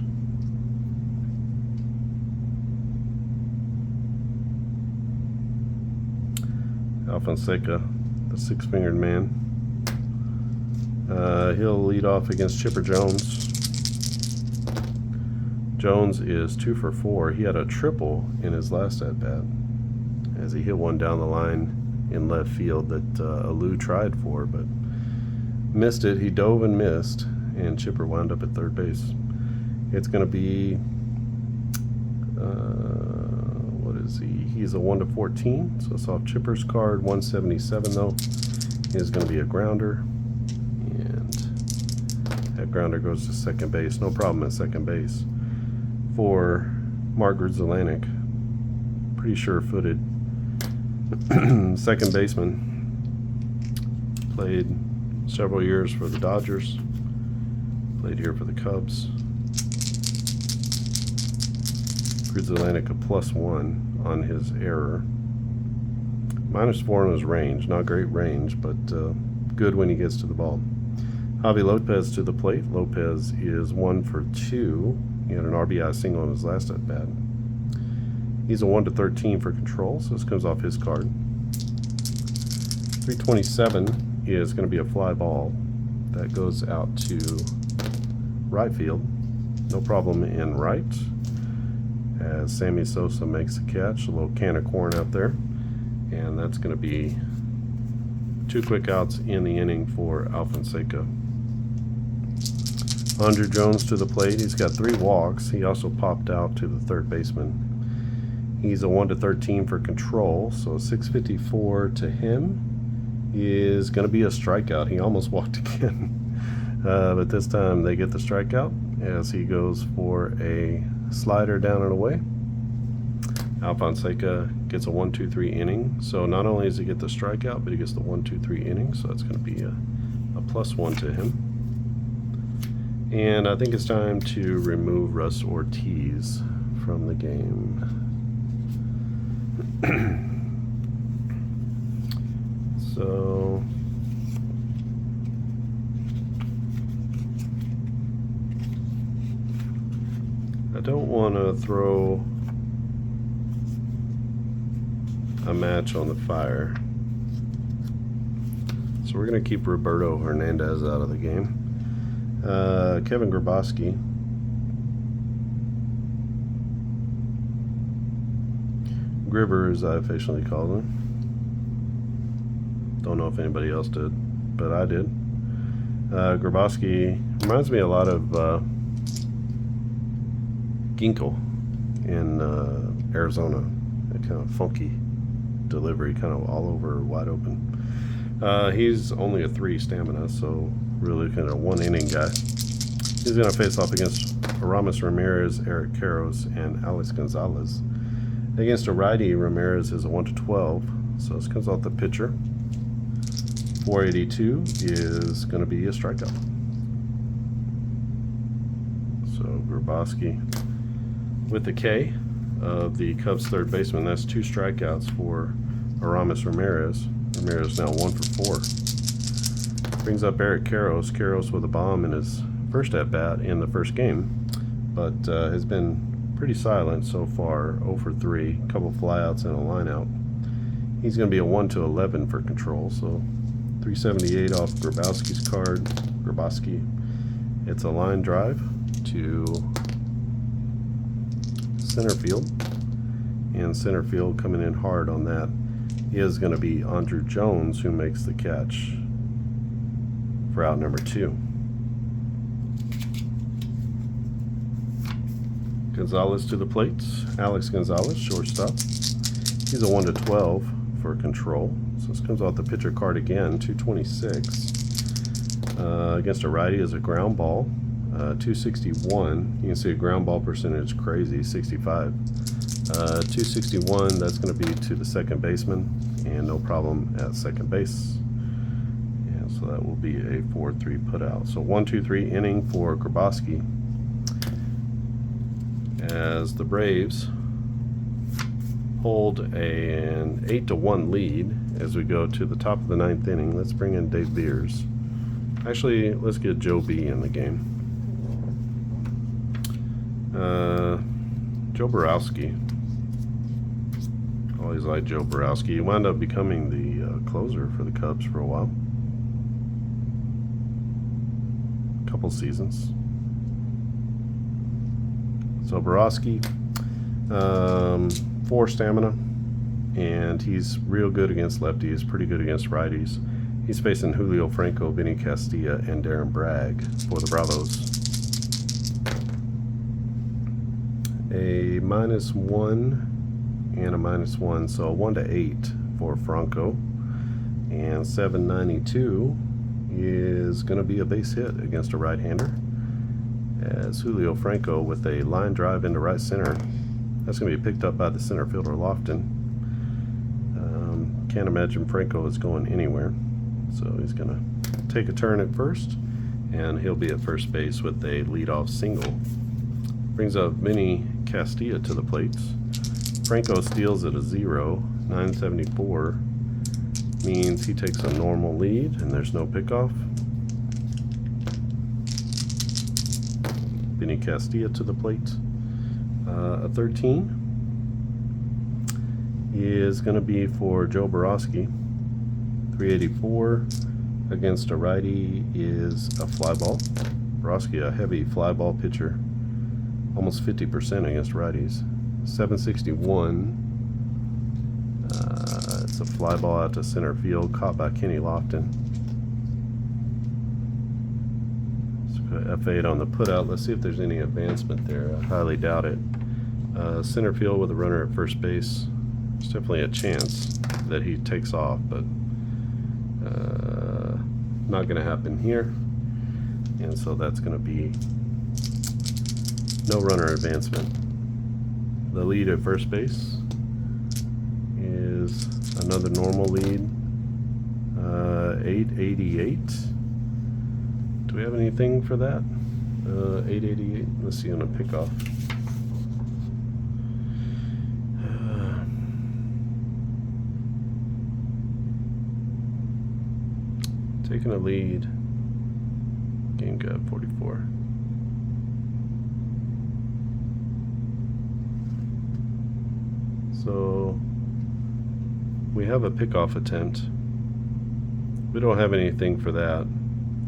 Alfonseca, the six-fingered man. He'll lead off against Chipper Jones. Jones is 2 for 4. He had a triple in his last at-bat as he hit one down the line in left field that Alou tried for, but missed it. He dove and missed, and Chipper wound up at third base. It's going to be, what is he? He's a 1-14, so it's off Chipper's card. 177 though is going to be a grounder, and that grounder goes to second base. No problem at second base for Mark Grudzielanek. Pretty sure-footed second baseman. Played several years for the Dodgers. Played here for the Cubs. Grudzielanek a +1 on his error. -4 on his range. Not great range, but good when he gets to the ball. Javi Lopez to the plate. Lopez is 1 for 2. He had an RBI single on his last at-bat. He's a 1-13 for control, so this comes off his card. 327 is going to be a fly ball. That goes out to right field. No problem in right, as Sammy Sosa makes the catch. A little can of corn out there. And that's going to be 2 quick outs in the inning for Alfonseca. Andrew Jones to the plate. He's got 3 walks. He also popped out to the third baseman. He's a 1-13 for control, so 654 to him is going to be a strikeout. He almost walked again, but this time they get the strikeout as he goes for a slider down and away. Alfonseca gets a 1-2-3 inning, so not only does he get the strikeout, but he gets the 1-2-3 inning, so that's going to be a +1 to him. And I think it's time to remove Russ Ortiz from the game. So I don't want to throw a match on the fire, so we're going to keep Roberto Hernandez out of the game. Kevin Grabowski. Gribber, as I affectionately call him. Don't know if anybody else did, but I did. Grabowski reminds me a lot of Ginkel in Arizona. A kind of funky delivery, kind of all over, wide open. He's only a 3 stamina, so really kind of 1 inning guy. He's going to face off against Aramis Ramirez, Eric Karros, and Alex Gonzalez. Against a righty, Ramirez is a 1-12, so this comes off the pitcher. 482 is going to be a strikeout. So Grabowski with the K. of the Cubs third baseman. That's 2 strikeouts for Aramis Ramirez. Ramirez now 1 for 4. Brings up Eric Karros. Karros with a bomb in his first at-bat in the first game, but has been pretty silent so far, 0 for 3, a couple flyouts and a lineout. He's going to be a 1-11 for control, so 378 off Grabowski's card. Grabowski. It's a line drive to center field, and center field coming in hard on that is going to be Andrew Jones, who makes the catch for out number 2. Gonzalez to the plate. Alex Gonzalez, shortstop. He's a 1-12 for control. So this comes off the pitcher card again, 226. Against a righty is a ground ball, 261. You can see a ground ball percentage crazy, 65. 261, that's going to be to the second baseman, and no problem at second base. And so that will be a 4-3 putout. So 1-2-3 inning for Grabowski, as the Braves hold an 8-1 lead as we go to the top of the 9th inning. Let's bring in Dave Beers. Actually, let's get Joe B in the game. Joe Borowski. Always liked Joe Borowski. He wound up becoming the closer for the Cubs for a while. A couple seasons. So Borowski, 4 stamina, and he's real good against lefties, pretty good against righties. He's facing Julio Franco, Vinny Castilla, and Darren Bragg for the Bravos. A -1 and a -1, so 1-8 for Franco, and 792 is going to be a base hit against a right-hander, as Julio Franco with a line drive into right center. That's going to be picked up by the center fielder Lofton. Can't imagine Franco is going anywhere, so he's going to take a turn at first, and he'll be at first base with a leadoff single. Brings up Vinny Castilla to the plate. Franco steals at a 0. 974 means he takes a normal lead, and there's no pickoff. Vinny Castilla to the plate. A 13 is going to be for Joe Borowski. 384 against a righty is a fly ball. Borowski, a heavy fly ball pitcher, almost 50% against righties. 761. It's a fly ball out to center field, caught by Kenny Lofton. F8 on the putout. Let's see if there's any advancement there. I highly doubt it. Center field with a runner at first base. There's definitely a chance that he takes off, but not going to happen here. And so that's going to be no runner advancement. The lead at first base is another normal lead. 888. Do we have anything for that? 888. Let's see on a pickoff. Taking a lead. Game got 44. So we have a pickoff attempt. We don't have anything for that.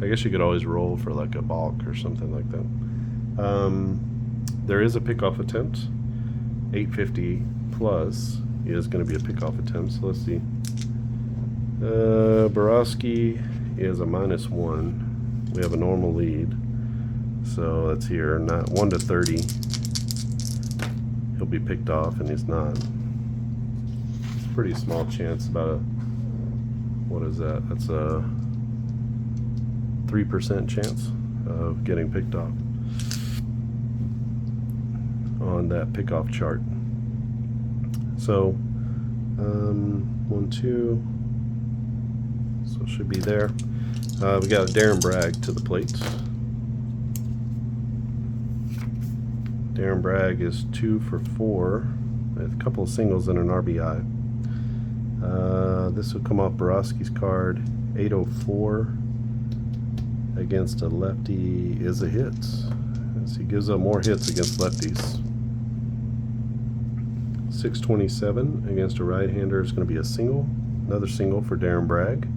I guess you could always roll for like a balk or something like that. There is a pickoff attempt. 850 plus is going to be a pickoff attempt. So let's see. Borowski is a -1. We have a normal lead. So that's here. Not 1-30. He'll be picked off, and he's not. It's a pretty small chance. About a, what is that? That's a 3% chance of getting picked off on that pickoff chart. So 1, 2, so it should be there. We got Darren Bragg to the plate. Darren Bragg is 2 for 4 with a couple of singles and an RBI. This will come off Borowski's card. 804 against a lefty is a hit, as he gives up more hits against lefties. 627 against a right-hander is going to be a single. Another single for Darren Bragg.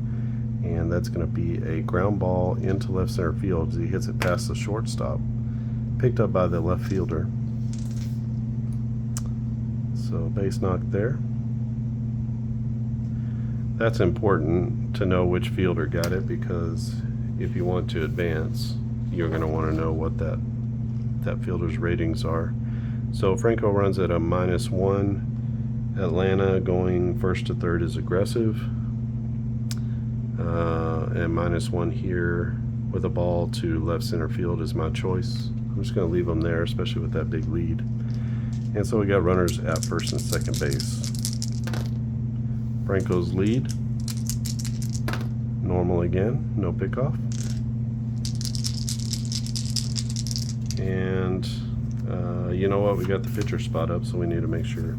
And that's going to be a ground ball into left center field as he hits it past the shortstop. Picked up by the left fielder. So base knock there. That's important to know which fielder got it, because if you want to advance, you're going to want to know what that fielder's ratings are. So Franco runs at a -1. Atlanta going first to third is aggressive. And -1 here with a ball to left center field is my choice. I'm just going to leave them there, especially with that big lead. And so we got runners at first and second base. Franco's lead. Normal again, no pickoff. And you know what? We got the pitcher spot up, so we need to make sure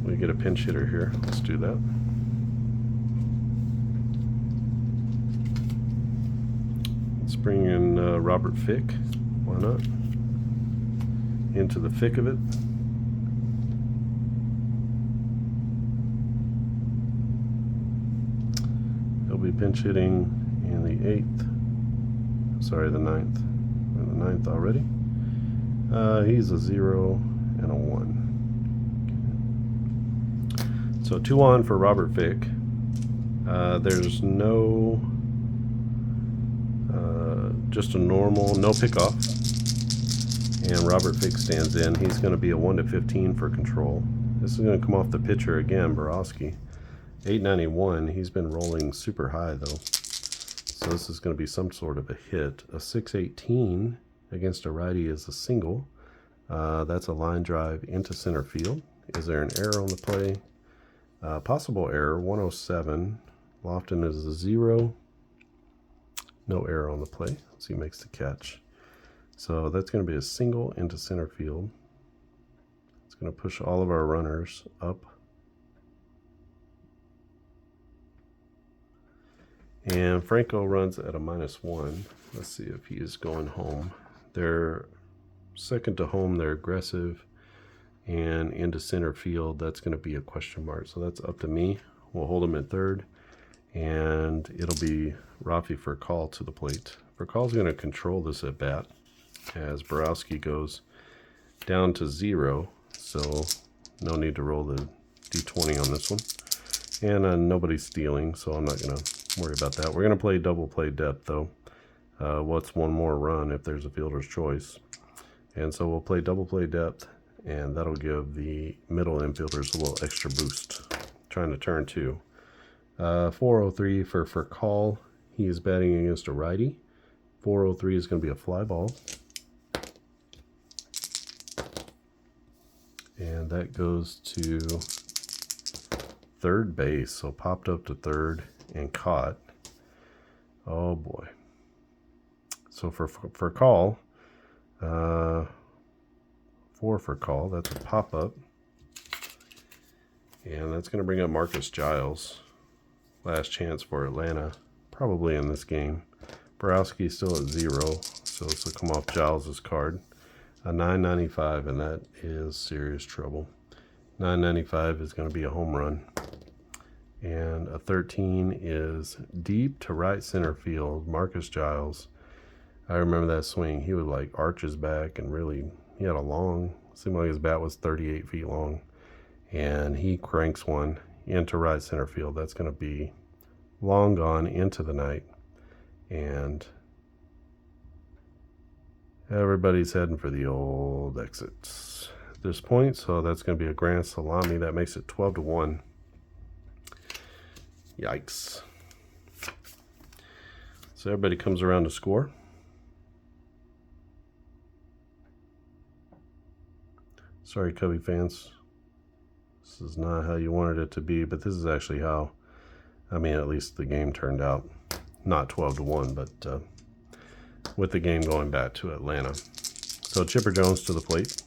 we get a pinch hitter here. Let's do that. Let's bring in Robert Fick. Why not? Into the thick of it. He'll be pinch hitting in the 8th. Sorry, the 9th. We're in the 9th already. He's a 0 and a 1. So 2 on for Robert Fick. There's no, just a normal, no pickoff. And Robert Fick stands in. He's going to be a 1-15 for control. This is going to come off the pitcher again, Borowski. 891. He's been rolling super high though. So this is going to be some sort of a hit. A 618 against a righty is a single. That's a line drive into center field. Is there an error on the play? Possible error, 107. Lofton is a 0. No error on the play, so he makes the catch. So that's going to be a single into center field. It's going to push all of our runners up. And Franco runs at a -1. Let's see if he is going home. They're second to home, they're aggressive. And into center field, that's going to be a question mark. So that's up to me. We'll hold him at third. And it'll be Rafi Furcal to the plate. Furcal's going to control this at bat as Borowski goes down to 0. So no need to roll the D20 on this one. And nobody's stealing, so I'm not going to worry about that. We're going to play double play depth, though. What's one more run if there's a fielder's choice? And so we'll play double play depth, and that'll give the middle infielders a little extra boost. Trying to turn 2. 403 for Furcal. He is batting against a righty. 403 is going to be a fly ball. And that goes to third base. So popped up to third and caught. Oh boy. So for Furcal, that's a pop-up. And that's going to bring up Marcus Giles. Last chance for Atlanta, probably in this game. Borowski still at 0, so this will come off Giles' card. A 995, and that is serious trouble. 995 is going to be a home run. And a 13 is deep to right center field. Marcus Giles. I remember that swing. He would like arch his back and really, he had a long, seemed like his bat was 38 feet long. And he cranks one into right center field. That's going to be long gone into the night. And everybody's heading for the old exits at this point. So that's going to be a grand salami. That makes it 12-1. Yikes. So everybody comes around to score. Sorry, Cubby fans. This is not how you wanted it to be, but this is actually how, I mean, at least the game turned out. Not 12-1, but with the game going back to Atlanta. So Chipper Jones to the plate.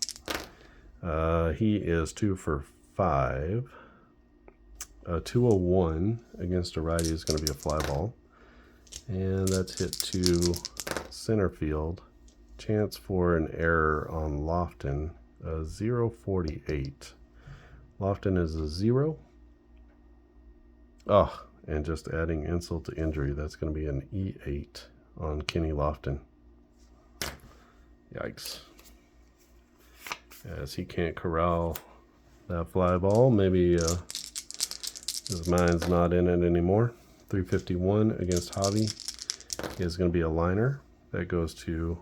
He is 2 for 5. 201 against a righty is going to be a fly ball. And that's hit to center field. Chance for an error on Lofton, 0.48. Lofton is a 0. Oh, and just adding insult to injury, that's going to be an E8 on Kenny Lofton. Yikes. As he can't corral that fly ball, maybe his mind's not in it anymore. 351 against Hobby is going to be a liner. That goes to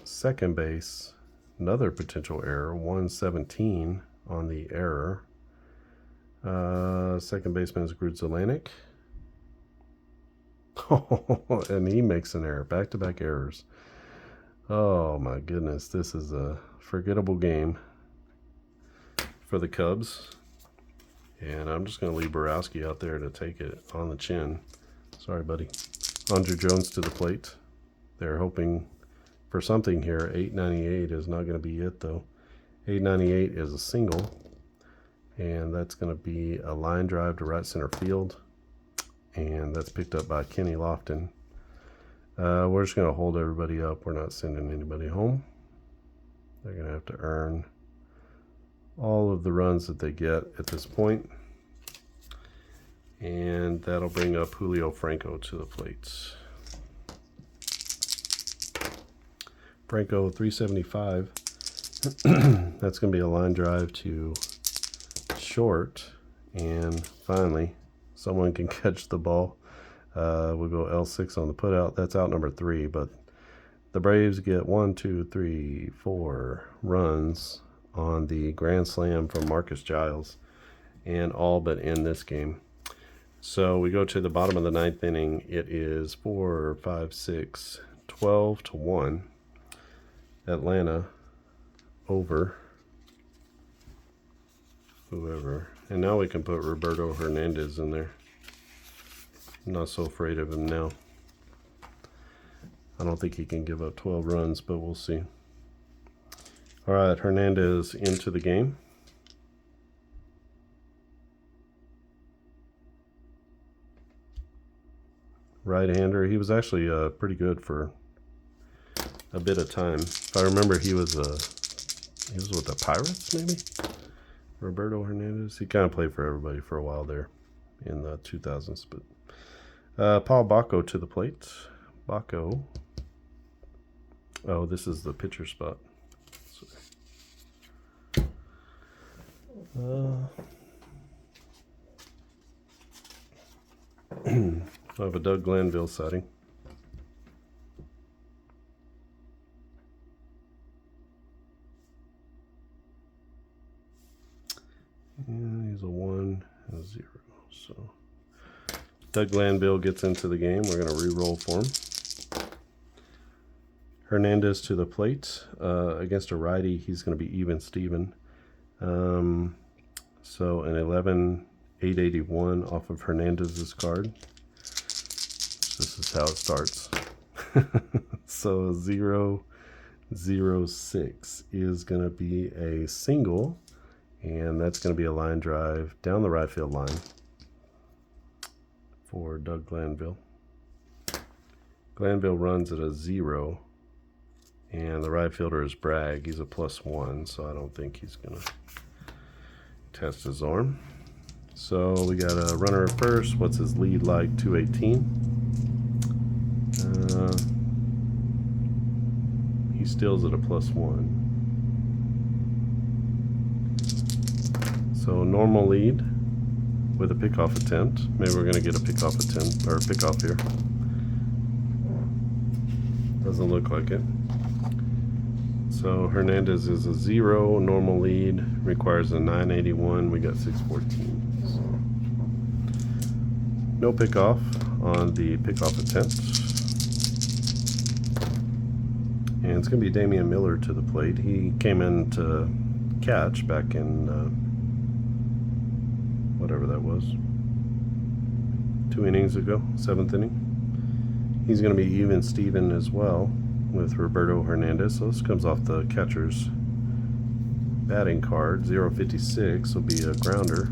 second base. Another potential error, 117 on the error. Second baseman is Grudzelanek. And he makes an error. Back-to-back errors. Oh my goodness, this is a forgettable game for the Cubs. And I'm just going to leave Borowski out there to take it on the chin. Sorry, buddy. Andrew Jones to the plate. They're hoping for something here. 898 is not going to be it, though. 898 is a single. And that's going to be a line drive to right center field. And that's picked up by Kenny Lofton. We're just going to hold everybody up. We're not sending anybody home. They're going to have to earn all of the runs that they get at this point. And that'll bring up Julio Franco to the plate. Franco, 375. That's going to be a line drive to short. And finally, someone can catch the ball. We'll go L6 on the putout. That's out number 3, but the Braves get 1, 2, 3, 4 runs on the grand slam from Marcus Giles, and all but in this game. So we go to the bottom of the 9th inning. It is 4, 5, 6, 12 to 1. Atlanta over whoever. And now we can put Roberto Hernandez in there. I'm not so afraid of him now. I don't think he can give up 12 runs, but we'll see. All right, Hernandez into the game. Right-hander. He was actually pretty good for a bit of time. If I remember, he was with the Pirates, maybe? Roberto Hernandez. He kind of played for everybody for a while there in the 2000s. But Paul Bacco to the plate. Bacco. Oh, this is the pitcher spot. I have a Doug Glanville sighting. And he's a 1 and a 0. So Doug Glanville gets into the game. We're going to re-roll for him. Hernandez to the plate. Against a righty, he's going to be even Steven. So an 11,881 off of Hernandez's card. This is how it starts. So 006 is going to be a single, and that's going to be a line drive down the right field line for Doug Glanville. Glanville runs at a 0, and the right fielder is Bragg. He's a +1, so I don't think he's going to test his arm. So we got a runner at first. What's his lead like? 218. He steals at a +1. So normal lead with a pickoff attempt. Maybe we're going to get a pickoff attempt or a pickoff here. Doesn't look like it. So Hernandez is a 0. Normal lead requires a 981. We got 614. So no pickoff on the pickoff attempt. And it's going to be Damian Miller to the plate. He came in to catch back in whatever that was, 2 innings ago, 7th inning. He's going to be even Steven as well. with Roberto Hernandez. So this comes off the catcher's batting card. 056 will be a grounder.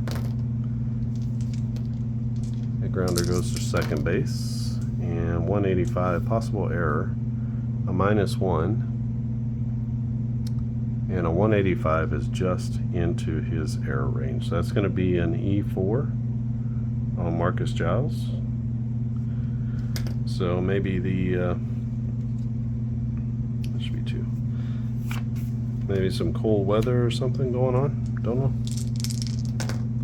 The grounder goes to second base. And 185, possible error. A -1. And a 185 is just into his error range. So that's going to be an E4 on Marcus Giles. So maybe that should be 2. Maybe some cold weather or something going on. Don't know.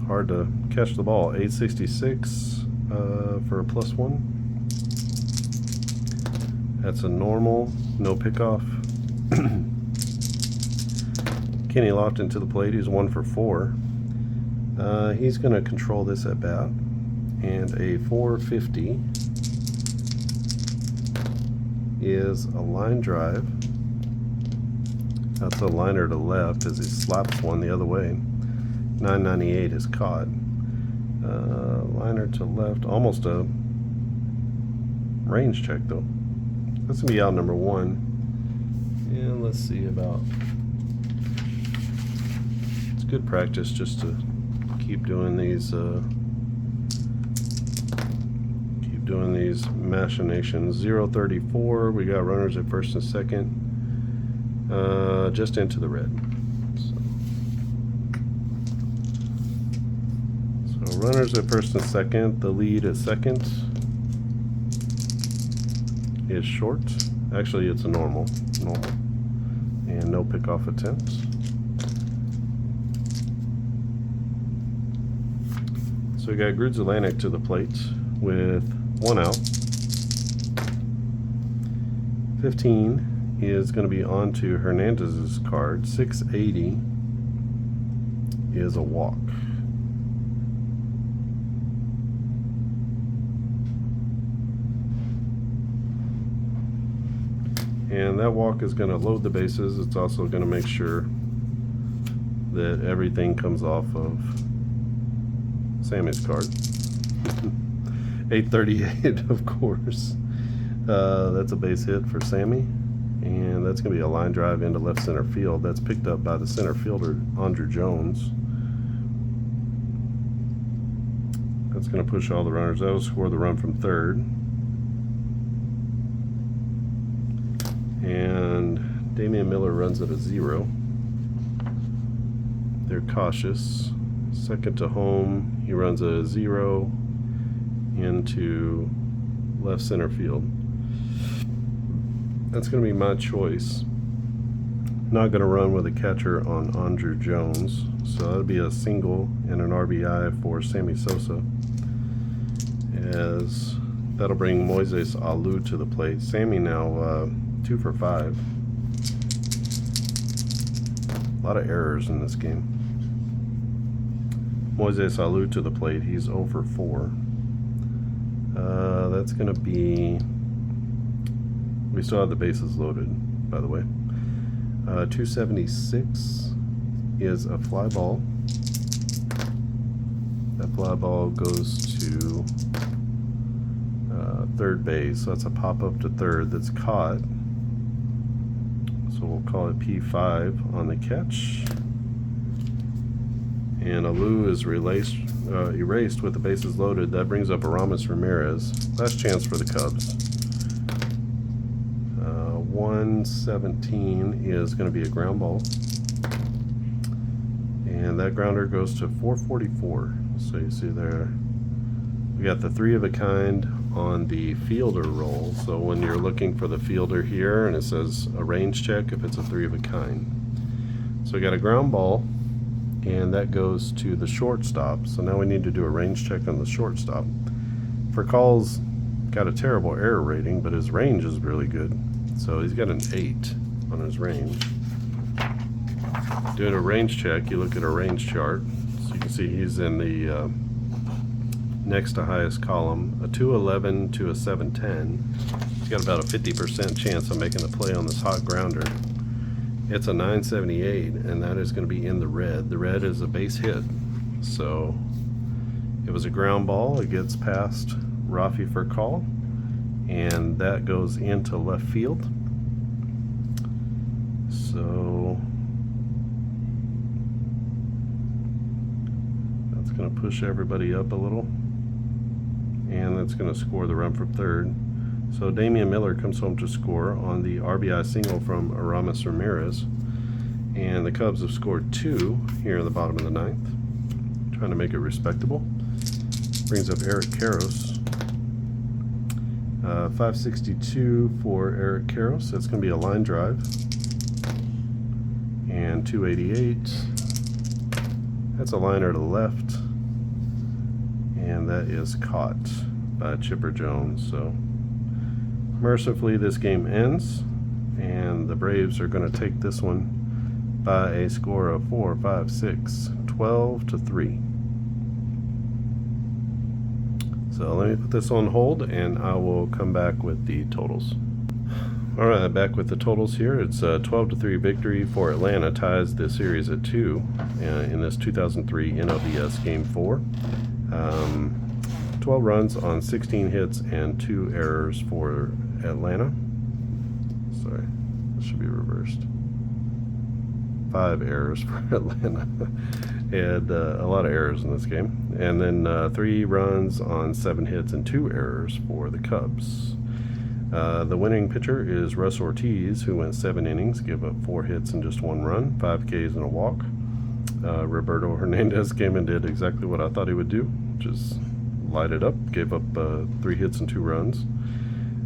Hard to catch the ball. 866 for a +1. That's a normal, no pickoff. Kenny Lofton to the plate. He's 1 for 4. He's going to control this at bat. And a 450 is a line drive. That's a liner to left as he slaps one the other way. 998 is caught. Liner to left, almost a range check though. That's gonna be out number 1. And let's see about. It's good practice just to keep doing these. Machinations. 034. We got runners at first and second. Just into the red. So runners at first and second. The lead at second is short. Actually, it's a normal, and no pickoff attempts. So we got Grudes Atlantic to the plate with 1 out. 15 is going to be on to Hernandez's card. 680 is a walk. And that walk is going to load the bases. It's also going to make sure that everything comes off of Sammy's card. 838, of course. That's a base hit for Sammy. And that's going to be a line drive into left center field. That's picked up by the center fielder, Andrew Jones. That's going to push all the runners. That'll score the run from third. And Damian Miller runs at a 0. They're cautious. Second to home, he runs a 0 into left center field. That's going to be my choice. Not going to run with a catcher on Andrew Jones. So that'll be a single and an RBI for Sammy Sosa. As that'll bring Moises Alou to the plate. Sammy now 2 for 5. A lot of errors in this game. Moises Alou to the plate. He's 0 for 4. That's going to be. We still have the bases loaded, by the way. 276 is a fly ball. That fly ball goes to third base. So that's a pop up to third that's caught. So we'll call it P5 on the catch. And Alou is erased with the bases loaded. That brings up Aramis Ramirez. Last chance for the Cubs. 117 is going to be a ground ball. And that grounder goes to 444. So you see there, we got the 3 of a kind on the fielder roll. So when you're looking for the fielder here and it says a range check if it's a 3 of a kind. So we got a ground ball and that goes to the shortstop. So now we need to do a range check on the shortstop. For calls, got a terrible error rating, but his range is really good. So he's got an 8 on his range. Doing a range check, you look at a range chart. So you can see he's in the next to highest column, a 211 to a 710. He's got about a 50% chance of making a play on this hot grounder. It's a 978, and that is going to be in the red. The red is a base hit. So it was a ground ball. It gets past Rafi for call, and that goes into left field. So that's going to push everybody up a little, and that's going to score the run from third. So Damian Miller comes home to score on the RBI single from Aramis Ramirez, and the Cubs have scored 2 here in the bottom of the 9th, trying to make it respectable. Brings up Eric Karros. 562 for Eric Karros. That's going to be a line drive. And 288. That's a liner to the left. And that is caught by Chipper Jones. So mercifully, this game ends, and the Braves are going to take this one by a score of 4, 5, 6, 12-3. So let me put this on hold, and I will come back with the totals. All right, back with the totals here. It's a 12-3 victory for Atlanta, ties the series at 2 in this 2003 NLDS Game 4. 12 runs on 16 hits and 2 errors for Atlanta. Sorry, this should be reversed. 5 errors for Atlanta. And a lot of errors in this game. And then 3 runs on 7 hits and 2 errors for the Cubs. The winning pitcher is Russ Ortiz, who went 7 innings, gave up 4 hits and just 1 run, 5 Ks and a walk. Roberto Hernandez came and did exactly what I thought he would do, which is light it up, gave up 3 hits and 2 runs.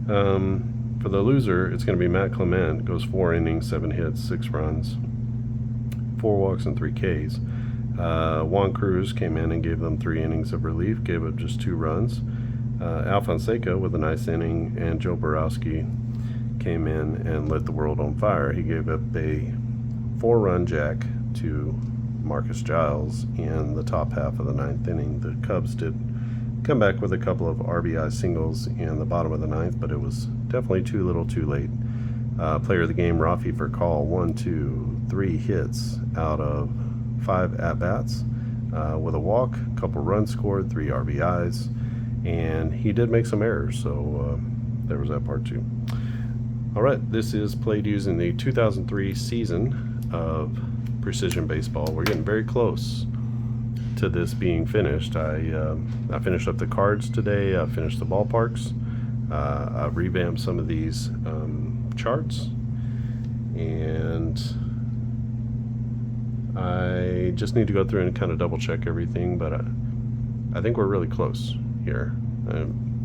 For the loser, it's going to be Matt Clement, goes 4 innings, 7 hits, 6 runs, 4 walks and 3 Ks. Juan Cruz came in and gave them 3 innings of relief, gave up just 2 runs. Al Fonseca with a nice inning, and Joe Borowski came in and lit the world on fire. He gave up a 4-run jack to Marcus Giles in the top half of the 9th inning. The Cubs did come back with a couple of RBI singles in the bottom of the 9th, but it was definitely too little too late. Player of the game, Rafi Furcal, 1, 2, 3 hits out of 5 at-bats with a walk, a couple runs scored, 3 RBIs, and he did make some errors, so there was that part too. All right, this is played using the 2003 season of Precision Baseball. We're getting very close to this being finished. I finished up the cards today. I finished the ballparks. I revamped some of these charts, and I just need to go through and kind of double check everything, but I think we're really close here.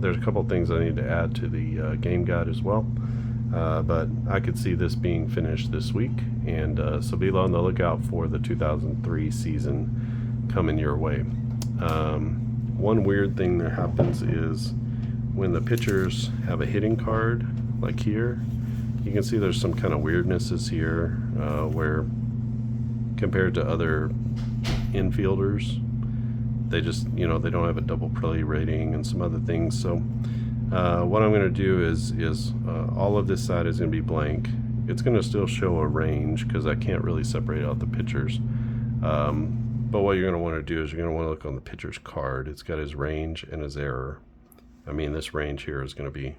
There's a couple things I need to add to the game guide as well, but I could see this being finished this week, and so be on the lookout for the 2003 season coming your way. One weird thing that happens is when the pitchers have a hitting card, like here, you can see there's some kind of weirdnesses here where compared to other infielders, they just, they don't have a double play rating and some other things. So what I'm going to do is all of this side is going to be blank. It's going to still show a range because I can't really separate out the pitchers. But what you're going to want to do is you're going to want to look on the pitcher's card. It's got his range and his error. I mean, this range here is going to be,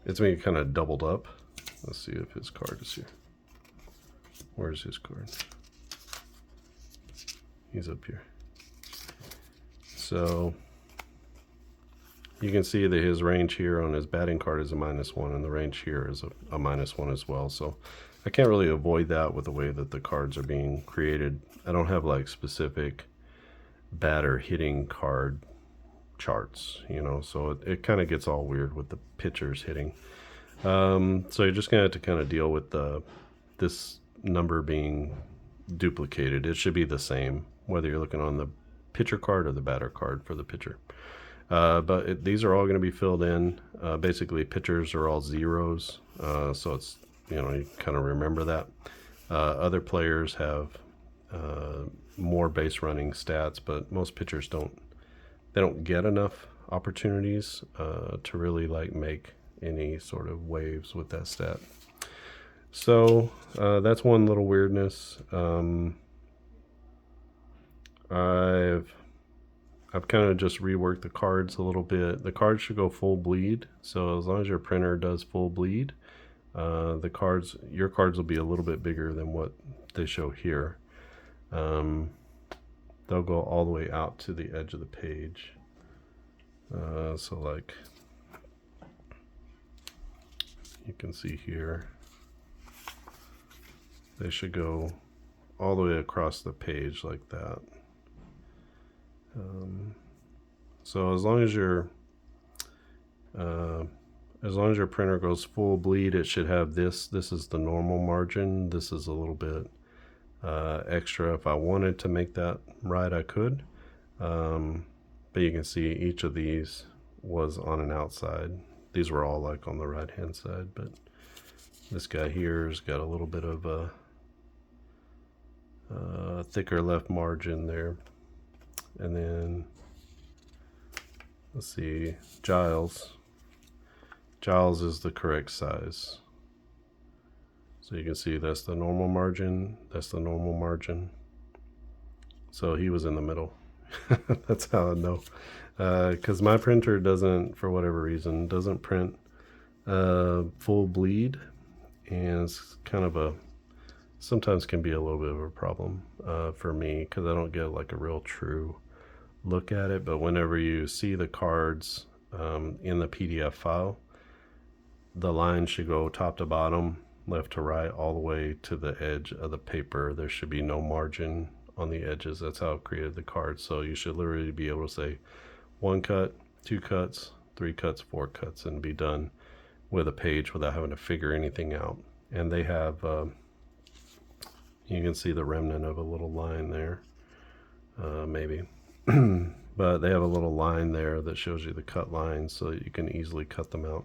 it's going to be kind of doubled up. Let's see if his card is here. Where's his card? He's up here. So you can see that his range here on his batting card is a -1, and the range here is a -1 as well. So I can't really avoid that with the way that the cards are being created. I don't have like specific batter hitting card charts, so it kind of gets all weird with the pitchers hitting. So you're just gonna have to kind of deal with this number being duplicated. It should be the same whether you're looking on the pitcher card or the batter card for the pitcher. But these are all going to be filled in. Basically, pitchers are all zeros, so it's you kind of remember that. Other players have more base running stats, but most pitchers don't get enough opportunities to really make any sort of waves with that stat. So that's one little weirdness. I've kind of just reworked the cards a little bit. The cards should go full bleed, so as long as your printer does full bleed, The cards, your cards will be a little bit bigger than what they show here. They'll go all the way out to the edge of the page. So like you can see here, they should go all the way across the page like that. So as long as your printer goes full bleed, it should have this. This is the normal margin. This is a little bit extra. If I wanted to make that right, I could. But you can see each of these was on an outside. These were all like on the right hand side, but this guy here's got a little bit of a thicker left margin there. And then let's see, Giles is the correct size. So you can see that's the normal margin, that's the normal margin. So he was in the middle. That's how I know. Because my printer doesn't, for whatever reason, doesn't print full bleed. And it's kind of sometimes can be a little bit of a problem for me, because I don't get like a real true look at it. But whenever you see the cards in the PDF file, the line should go top to bottom, left to right, all the way to the edge of the paper. There should be no margin on the edges. That's how I've created the card. So you should literally be able to say 1 cut, 2 cuts, 3 cuts, 4 cuts, and be done with a page without having to figure anything out. And they have, you can see the remnant of a little line there, maybe. But they have a little line there that shows you the cut lines so that you can easily cut them out.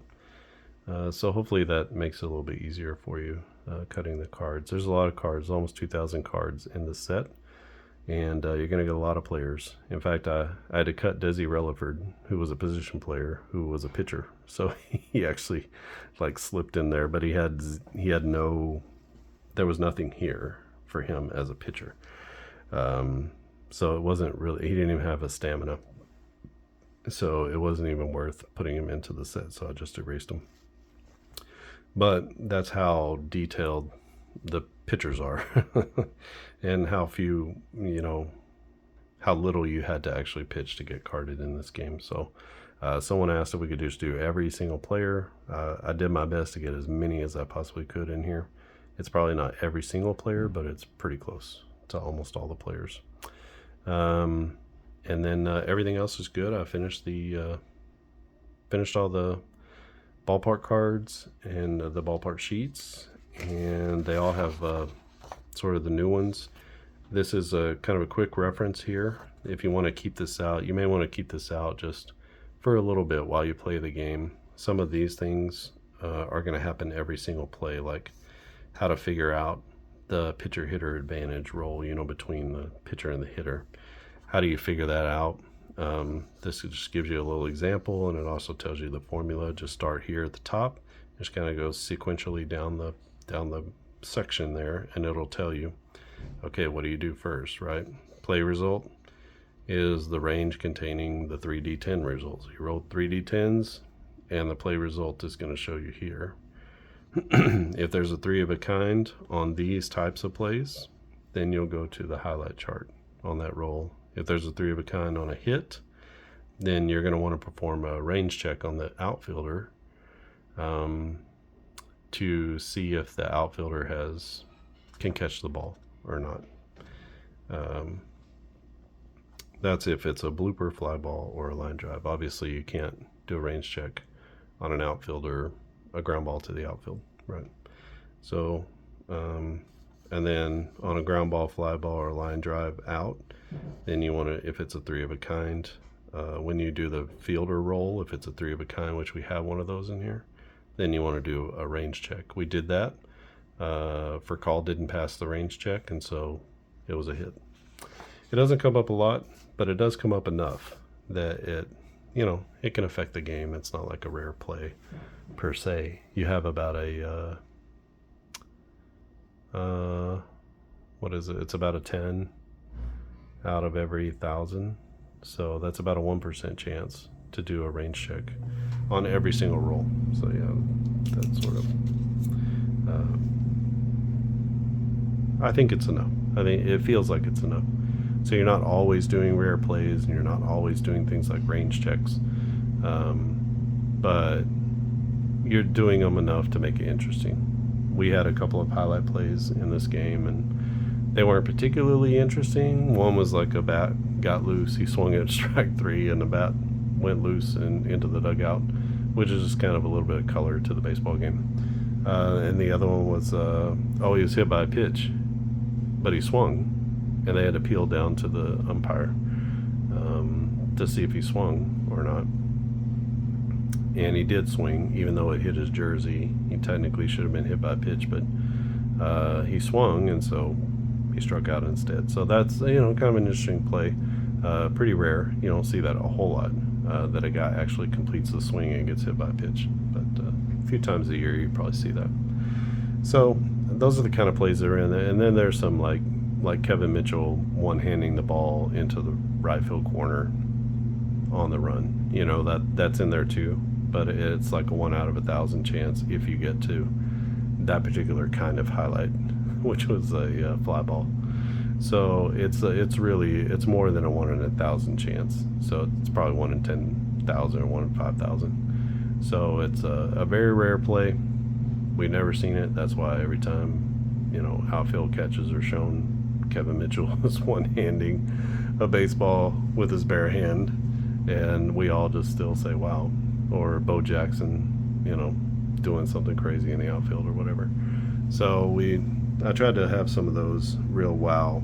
So hopefully that makes it a little bit easier for you cutting the cards. There's a lot of cards, almost 2,000 cards in the set, and you're going to get a lot of players. In fact, I had to cut Desi Relaford, who was a position player, who was a pitcher. So he actually like slipped in there, but he had no, there was nothing here for him as a pitcher. So it wasn't really, he didn't even have a stamina. So it wasn't even worth putting him into the set. So I just erased him. But that's how detailed the pitchers are and how few, how little you had to actually pitch to get carded in this game. So someone asked if we could just do every single player. I did my best to get as many as I possibly could in here. It's probably not every single player, but it's pretty close to almost all the players. And then everything else is good. I finished all the ballpark cards and the ballpark sheets, and they all have sort of the new ones. This is a kind of a quick reference here. If you want to keep this out, you may want to keep this out just for a little bit while you play the game. Some of these things are going to happen every single play, like how to figure out the pitcher-hitter advantage role, between the pitcher and the hitter. How do you figure that out? This just gives you a little example, and it also tells you the formula. Just start here at the top, just kind of goes sequentially down the section there, and it'll tell you, okay, what do you do first, right? Play result is the range containing the 3d10 results. You roll 3d10s, and the play result is going to show you here. If there's a 3 of a kind on these types of plays, then you'll go to the highlight chart on that roll. If there's a 3 of a kind on a hit, then you're going to want to perform a range check on the outfielder to see if the outfielder can catch the ball or not. That's if it's a blooper, fly ball, or a line drive. Obviously, you can't do a range check on an outfielder, a ground ball to the outfield, right? So, and then on a ground ball, fly ball, or line drive out, then you want to, if it's a 3 of a kind, when you do the fielder roll, if it's a 3 of a kind, which we have one of those in here, then you want to do a range check. We did that. For call, didn't pass the range check, and so it was a hit. It doesn't come up a lot, but it does come up enough that it can affect the game. It's not like a rare play per se. You have about what is it? It's about a 10 out of every 1,000. So that's about a 1% chance to do a range check on every single roll. So yeah, that's sort of I think it's enough. I think it feels like it's enough. So you're not always doing rare plays, and you're not always doing things like range checks, but you're doing them enough to make it interesting. We had a couple of highlight plays in this game, and they weren't particularly interesting. One was like a bat got loose, he swung at strike 3, and the bat went loose and into the dugout, which is just kind of a little bit of color to the baseball game. And the other one was, he was hit by a pitch, but he swung, and they had to peel down to the umpire to see if he swung or not. And he did swing, even though it hit his jersey. He technically should have been hit by a pitch, but he swung, and so he struck out instead. So that's, kind of an interesting play. Pretty rare. You don't see that a whole lot, that a guy actually completes the swing and gets hit by a pitch. But a few times a year you probably see that. So those are the kind of plays that are in there. And then there's some like Kevin Mitchell one-handing the ball into the right field corner on the run. That's in there too, but it's like a 1 out of 1,000 chance if you get to that particular kind of highlight, which was a fly ball. So it's more than a 1 in 1,000 chance. So it's probably 1 in 10,000 or 1 in 5,000. So it's a very rare play. We've never seen it. That's why every time outfield catches are shown, Kevin Mitchell is one-handing a baseball with his bare hand, and we all just still say wow. Or Bo Jackson, doing something crazy in the outfield or whatever. So I tried to have some of those real wow.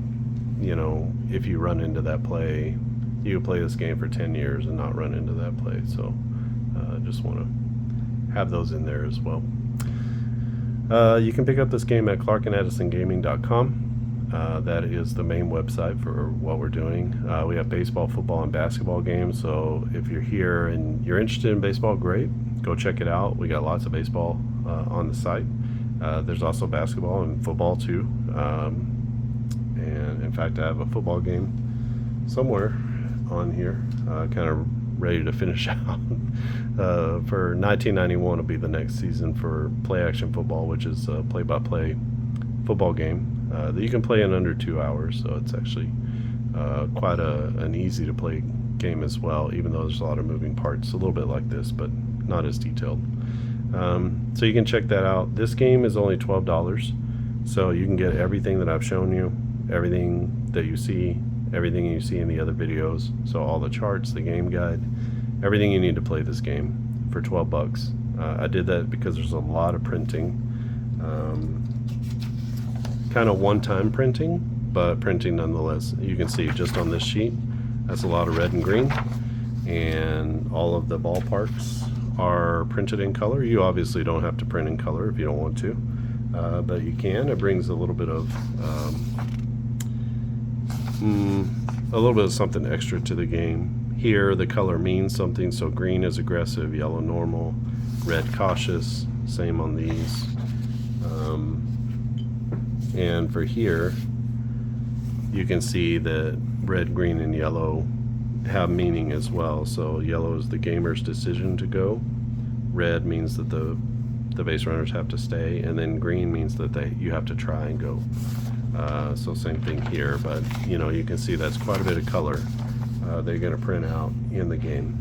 If you run into that play, you can play this game for 10 years and not run into that play. So I just want to have those in there as well. You can pick up this game at clarkandedisongaming.com. That is the main website for what we're doing. We have baseball, football, and basketball games. So if you're here and you're interested in baseball, great. Go check it out. We got lots of baseball on the site. There's also basketball and football too. And in fact, I have a football game somewhere on here, kind of ready to finish out. For 1991 will be the next season for Play Action Football, which is a play-by-play football game that you can play in under 2 hours. So it's actually quite an easy to play game as well, even though there's a lot of moving parts, a little bit like this, but not as detailed. So you can check that out. This game is only $12, so you can get everything that I've shown you, everything that you see, everything you see in the other videos. So all the charts, the game guide, everything you need to play this game for $12. I did that because there's a lot of printing, kind of one-time printing, but printing nonetheless. You can see just on this sheet, that's a lot of red and green, and all of the ballparks are printed in color. You obviously don't have to print in color if you don't want to, but you can. It brings a little bit of something extra to the game. Here the color means something, so green is aggressive, yellow normal, red cautious, same on these. And for here you can see that red, green, and yellow have meaning as well. So yellow is the gamer's decision to go, red means that the base runners have to stay, and then green means that you have to try and go. So same thing here, but you can see that's quite a bit of color they're going to print out in the game.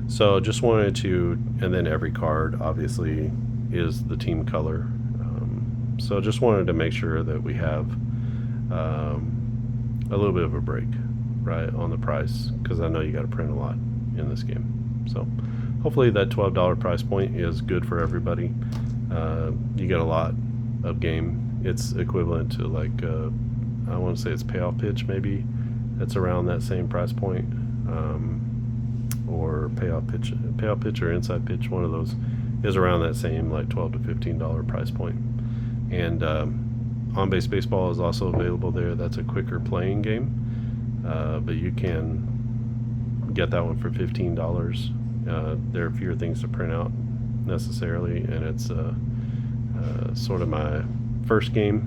So just wanted to, and then every card obviously is the team color. So just wanted to make sure that we have a little bit of a break, right, on the price, because I know you got to print a lot in this game. So hopefully that $12 price point is good for everybody. You get a lot of game. It's equivalent to like I want to say it's payoff pitch, maybe that's around that same price point, or payoff pitch or inside pitch, one of those is around that same like $12 to $15 price point. And on-base baseball is also available there. That's a quicker playing game, but you can get that one for $15. There are fewer things to print out necessarily, and it's sort of my first game,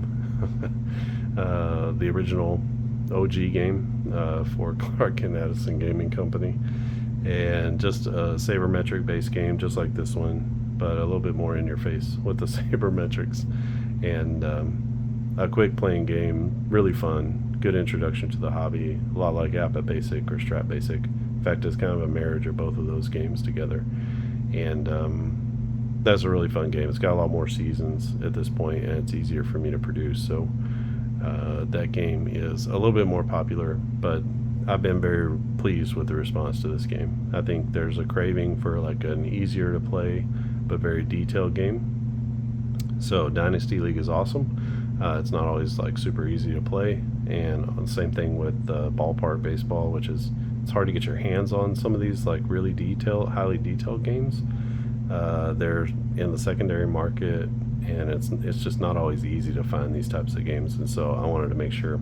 the original OG game for Clark and Edison Gaming Company, and just a sabermetric based game just like this one. but a little bit more in your face with the sabermetrics. And a quick playing game, really fun, good introduction to the hobby, a lot like APA Basic or Strat Basic. In fact, it's kind of a marriage of both of those games together. And that's a really fun game. It's got a lot more seasons at this point, and it's easier for me to produce. So that game is a little bit more popular, but I've been very pleased with the response to this game. I think there's a craving for like an easier to play but very detailed game. So Dynasty League is awesome. It's not always like super easy to play, and the same thing with ballpark baseball, which is, it's hard to get your hands on some of these like really highly detailed games. They're in the secondary market, and it's just not always easy to find these types of games. And so I wanted to make sure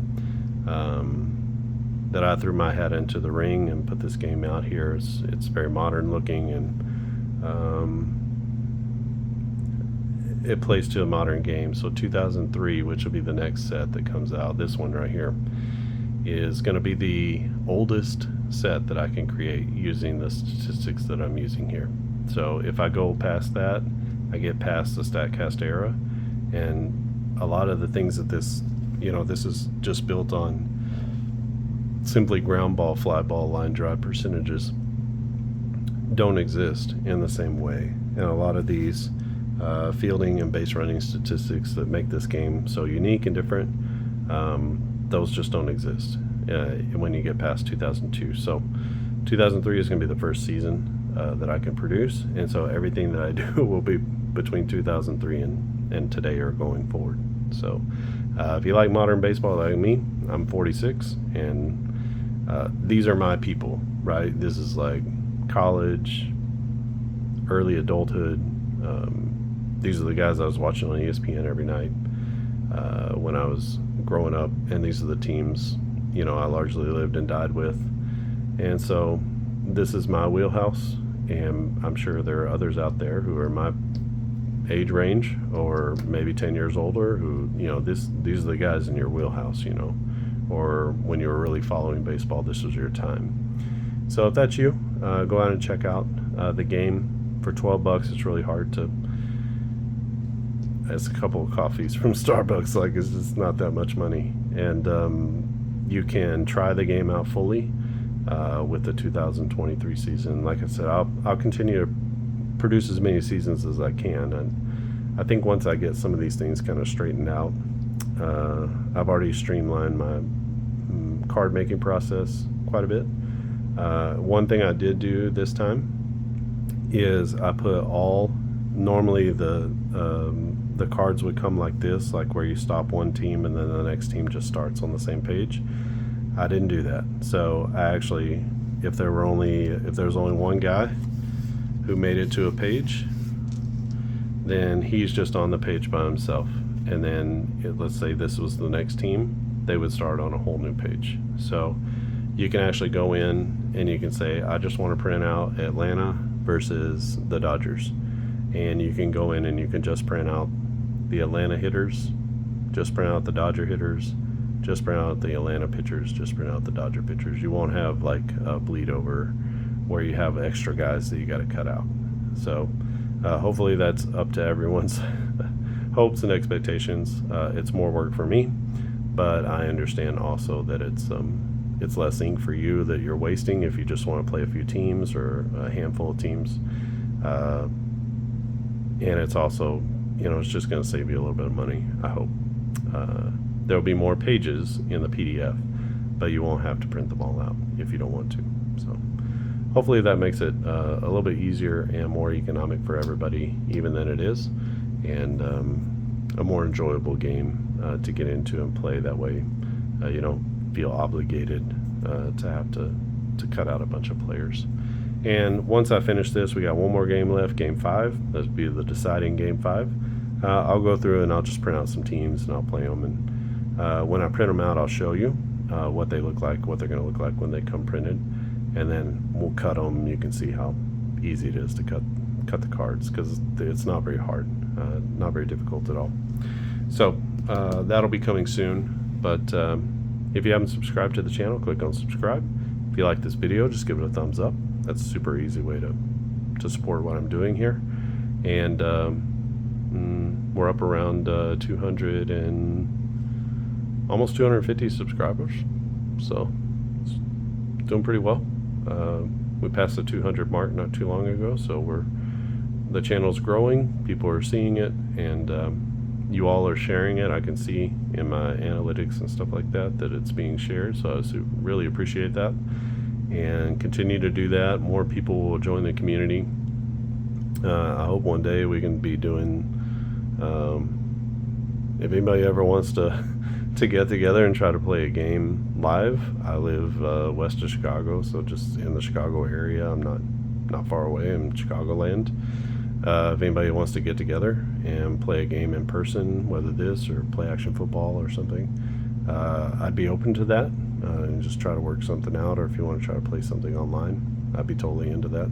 that I threw my hat into the ring and put this game out here. It's very modern looking, and it plays to a modern game. So 2003, which will be the next set that comes out, this one right here, is going to be the oldest set that I can create using the statistics that I'm using here. So if I go past that, I get past the StatCast era, and a lot of the things that this is just built on simply ground ball, fly ball, line drive percentages don't exist in the same way. And a lot of these fielding and base running statistics that make this game so unique and different, those just don't exist when you get past 2002. So 2003 is going to be the first season that I can produce, and so everything that I do will be between 2003 and today or going forward. So if you like modern baseball like me, I'm 46, and these are my people, right? This is like college, early adulthood. These are the guys I was watching on ESPN every night when I was growing up, and these are the teams I largely lived and died with. And so this is my wheelhouse, and I'm sure there are others out there who are my age range or maybe 10 years older who, these are the guys in your wheelhouse, or when you were really following baseball, this was your time. So if that's you, go out and check out the game for $12. It's really hard to, it's a couple of coffees from Starbucks, like it's just not that much money. And you can try the game out fully with the 2023 season. Like I said, I'll continue to produce as many seasons as I can, and I think once I get some of these things kind of straightened out, I've already streamlined my card making process quite a bit. One thing I did do this time is I put normally the cards would come like this, like where you stop one team and then the next team just starts on the same page. I didn't do that. So I actually, if there was only one guy who made it to a page, then he's just on the page by himself. And then let's say this was the next team, they would start on a whole new page. So you can actually go in and you can say, I just want to print out Atlanta versus the Dodgers. And you can go in and you can just print out the Atlanta hitters, just print out the Dodger hitters, just print out the Atlanta pitchers, just print out the Dodger pitchers. You won't have like a bleed over where you have extra guys that you got to cut out. So hopefully that's up to everyone's hopes and expectations. It's more work for me, but I understand also that it's less ink for you that you're wasting if you just want to play a few teams or a handful of teams. And it's also, it's just going to save you a little bit of money, I hope. There'll be more pages in the PDF, but you won't have to print them all out if you don't want to. So hopefully that makes it a little bit easier and more economic for everybody, even than it is, and a more enjoyable game to get into and play. That way you don't feel obligated to have to cut out a bunch of players. And once I finish this, we got one more game left, game 5. That'll be the deciding game 5. I'll go through and I'll just print out some teams and I'll play them. And when I print them out, I'll show you what they look like, what they're going to look like when they come printed. And then we'll cut them, and you can see how easy it is to cut the cards, because it's not very hard, not very difficult at all. So that'll be coming soon. But if you haven't subscribed to the channel, click on subscribe. If you like this video, just give it a thumbs up. That's a super easy way to support what I'm doing here. and we're up around 200 and almost 250 subscribers, so it's doing pretty well. We passed the 200 mark not too long ago, so the channel's growing, people are seeing it, and you all are sharing it. I can see in my analytics and stuff like that it's being shared, so I really appreciate that, and continue to do that. More people will join the community. I hope one day we can be doing, if anybody ever wants to get together and try to play a game live. I live west of Chicago, so just in the Chicago area. I'm not far away. I'm in Chicagoland. If anybody wants to get together and play a game in person, whether this or play action football or something, I'd be open to that, and just try to work something out. Or if you want to try to play something online, I'd be totally into that.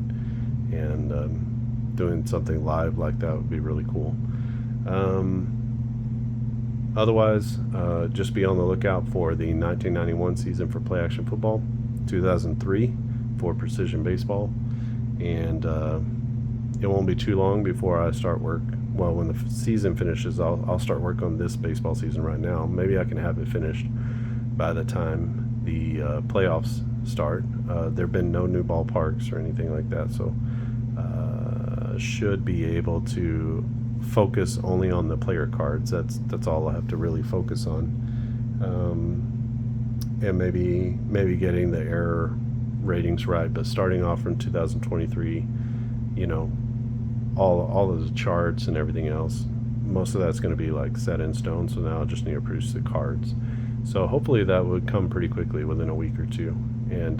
And doing something live like that would be really cool. Otherwise, just be on the lookout for the 1991 season for Play Action Football, 2003 for Precision Baseball, and it won't be too long before I start work. Well, when the season finishes, I'll start work on this baseball season right now. Maybe I can have it finished by the time the playoffs start. There have been no new ballparks or anything like that, so should be able to focus only on the player cards. That's all I have to really focus on, and maybe getting the error ratings right. But starting off from 2023, all of the charts and everything else, most of that's going to be like set in stone. So now I just need to produce the cards. So hopefully that would come pretty quickly, within a week or two. And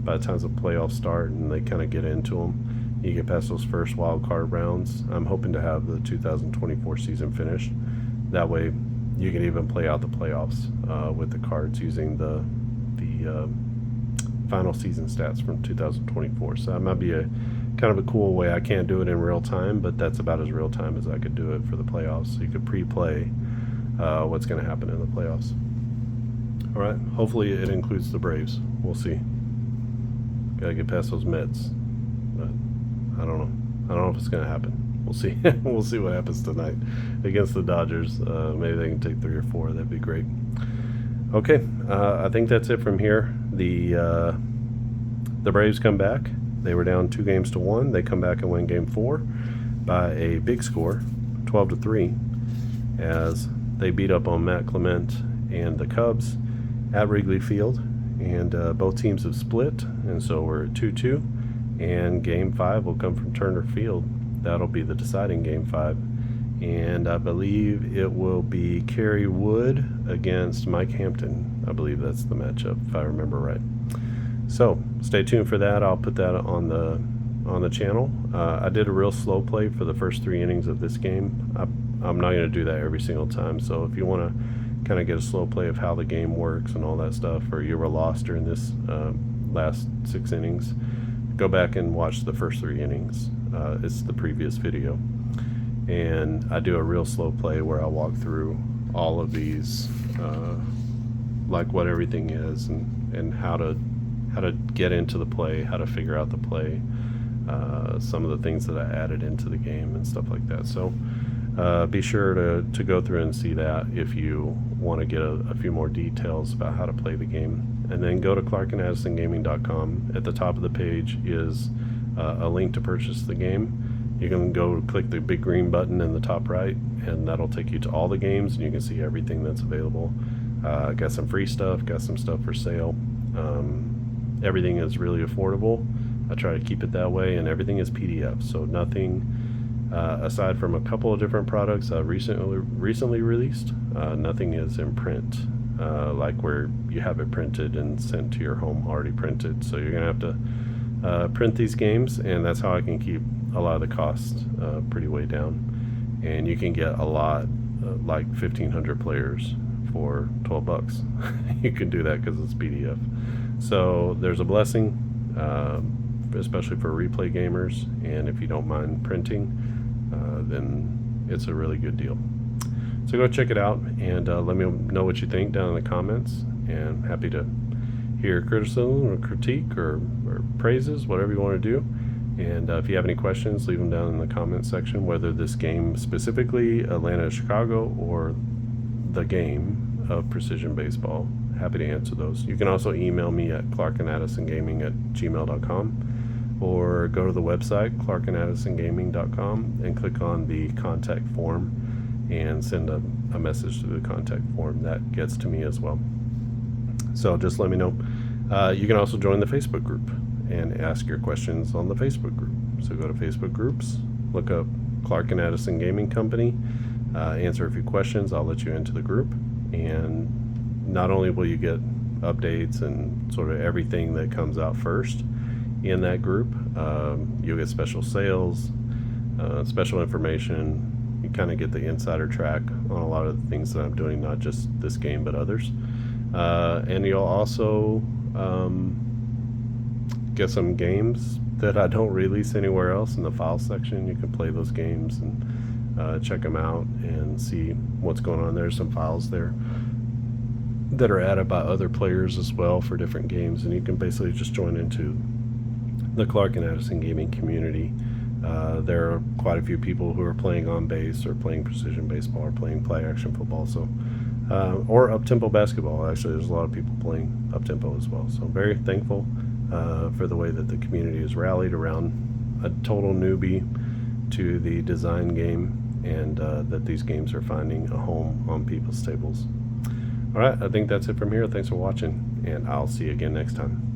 by the time the playoffs start and they kind of get into them, you get past those first wild card rounds. I'm hoping to have the 2024 season finished. That way you can even play out the playoffs with the cards using the final season stats from 2024. So that might be a kind of a cool way. I can't do it in real time, but that's about as real time as I could do it for the playoffs. So you could pre-play what's going to happen in the playoffs. All right, hopefully it includes the Braves. We'll see. Gotta get past those Mets, but I don't know if it's going to happen. We'll see. We'll see what happens tonight against the Dodgers. Maybe they can take 3 or 4. That'd be great. Okay, I think that's it from here. The Braves come back. They were down 2-1. They come back and win Game 4 by a big score, 12-3, as they beat up on Matt Clement and the Cubs at Wrigley Field. And both teams have split, and so we're at 2-2. And Game 5 will come from Turner Field. That'll be the deciding Game 5. And I believe it will be Kerry Wood against Mike Hampton. I believe that's the matchup, if I remember right. So stay tuned for that. I'll put that on the channel. I did a real slow play for the first 3 innings of this game. I'm not going to do that every single time. So if you want to kind of get a slow play of how the game works and all that stuff, or you were lost during this last 6 innings, go back and watch the first 3 innings. It's the previous video, and I do a real slow play where I walk through all of these, like what everything is, and how to get into the play, how to figure out the play, some of the things that I added into the game and stuff like that. So be sure to go through and see that if you want to get a few more details about how to play the game. And then go to clarkandaddisongaming.com. At the top of the page is a link to purchase the game. You can go click the big green button in the top right, and that'll take you to all the games, and you can see everything that's available. Got some free stuff, got some stuff for sale. Everything is really affordable. I try to keep it that way, and everything is PDF, so nothing aside from a couple of different products I recently released. Nothing is in print, like where you have it printed and sent to your home already printed. So you're gonna have to print these games, and that's how I can keep a lot of the costs pretty way down. And you can get a lot, like 1,500 players for $12. You can do that because it's PDF. So there's a blessing, especially for replay gamers, and if you don't mind printing, then it's a really good deal. So go check it out, and let me know what you think down in the comments, and happy to hear criticism or critique or praises, whatever you want to do. And if you have any questions, leave them down in the comment section, whether this game specifically, Atlanta, Chicago, or the game of Precision Baseball. Happy to answer those. You can also email me at clarkandaddisongaming@gmail.com, or go to the website clarkandaddisongaming.com and click on the contact form and send a message to the contact form. That gets to me as well. So just let me know. You can also join the Facebook group and ask your questions on the Facebook group. So go to Facebook groups, look up Clark and Addison Gaming Company, answer a few questions. I'll let you into the group, and not only will you get updates and sort of everything that comes out first in that group, you'll get special sales, special information. You kind of get the insider track on a lot of the things that I'm doing, not just this game but others. And you'll also get some games that I don't release anywhere else in the file section. You can play those games and check them out and see what's going on. There's some files there that are added by other players as well for different games, and you can basically just join into the Clark and Addison gaming community. There are quite a few people who are playing on base or playing precision baseball or playing play action football, so or up-tempo basketball. Actually, there's a lot of people playing up-tempo as well, so I'm very thankful for the way that the community has rallied around a total newbie to the design game, and that these games are finding a home on people's tables. All right, I think that's it from here. Thanks for watching, and I'll see you again next time.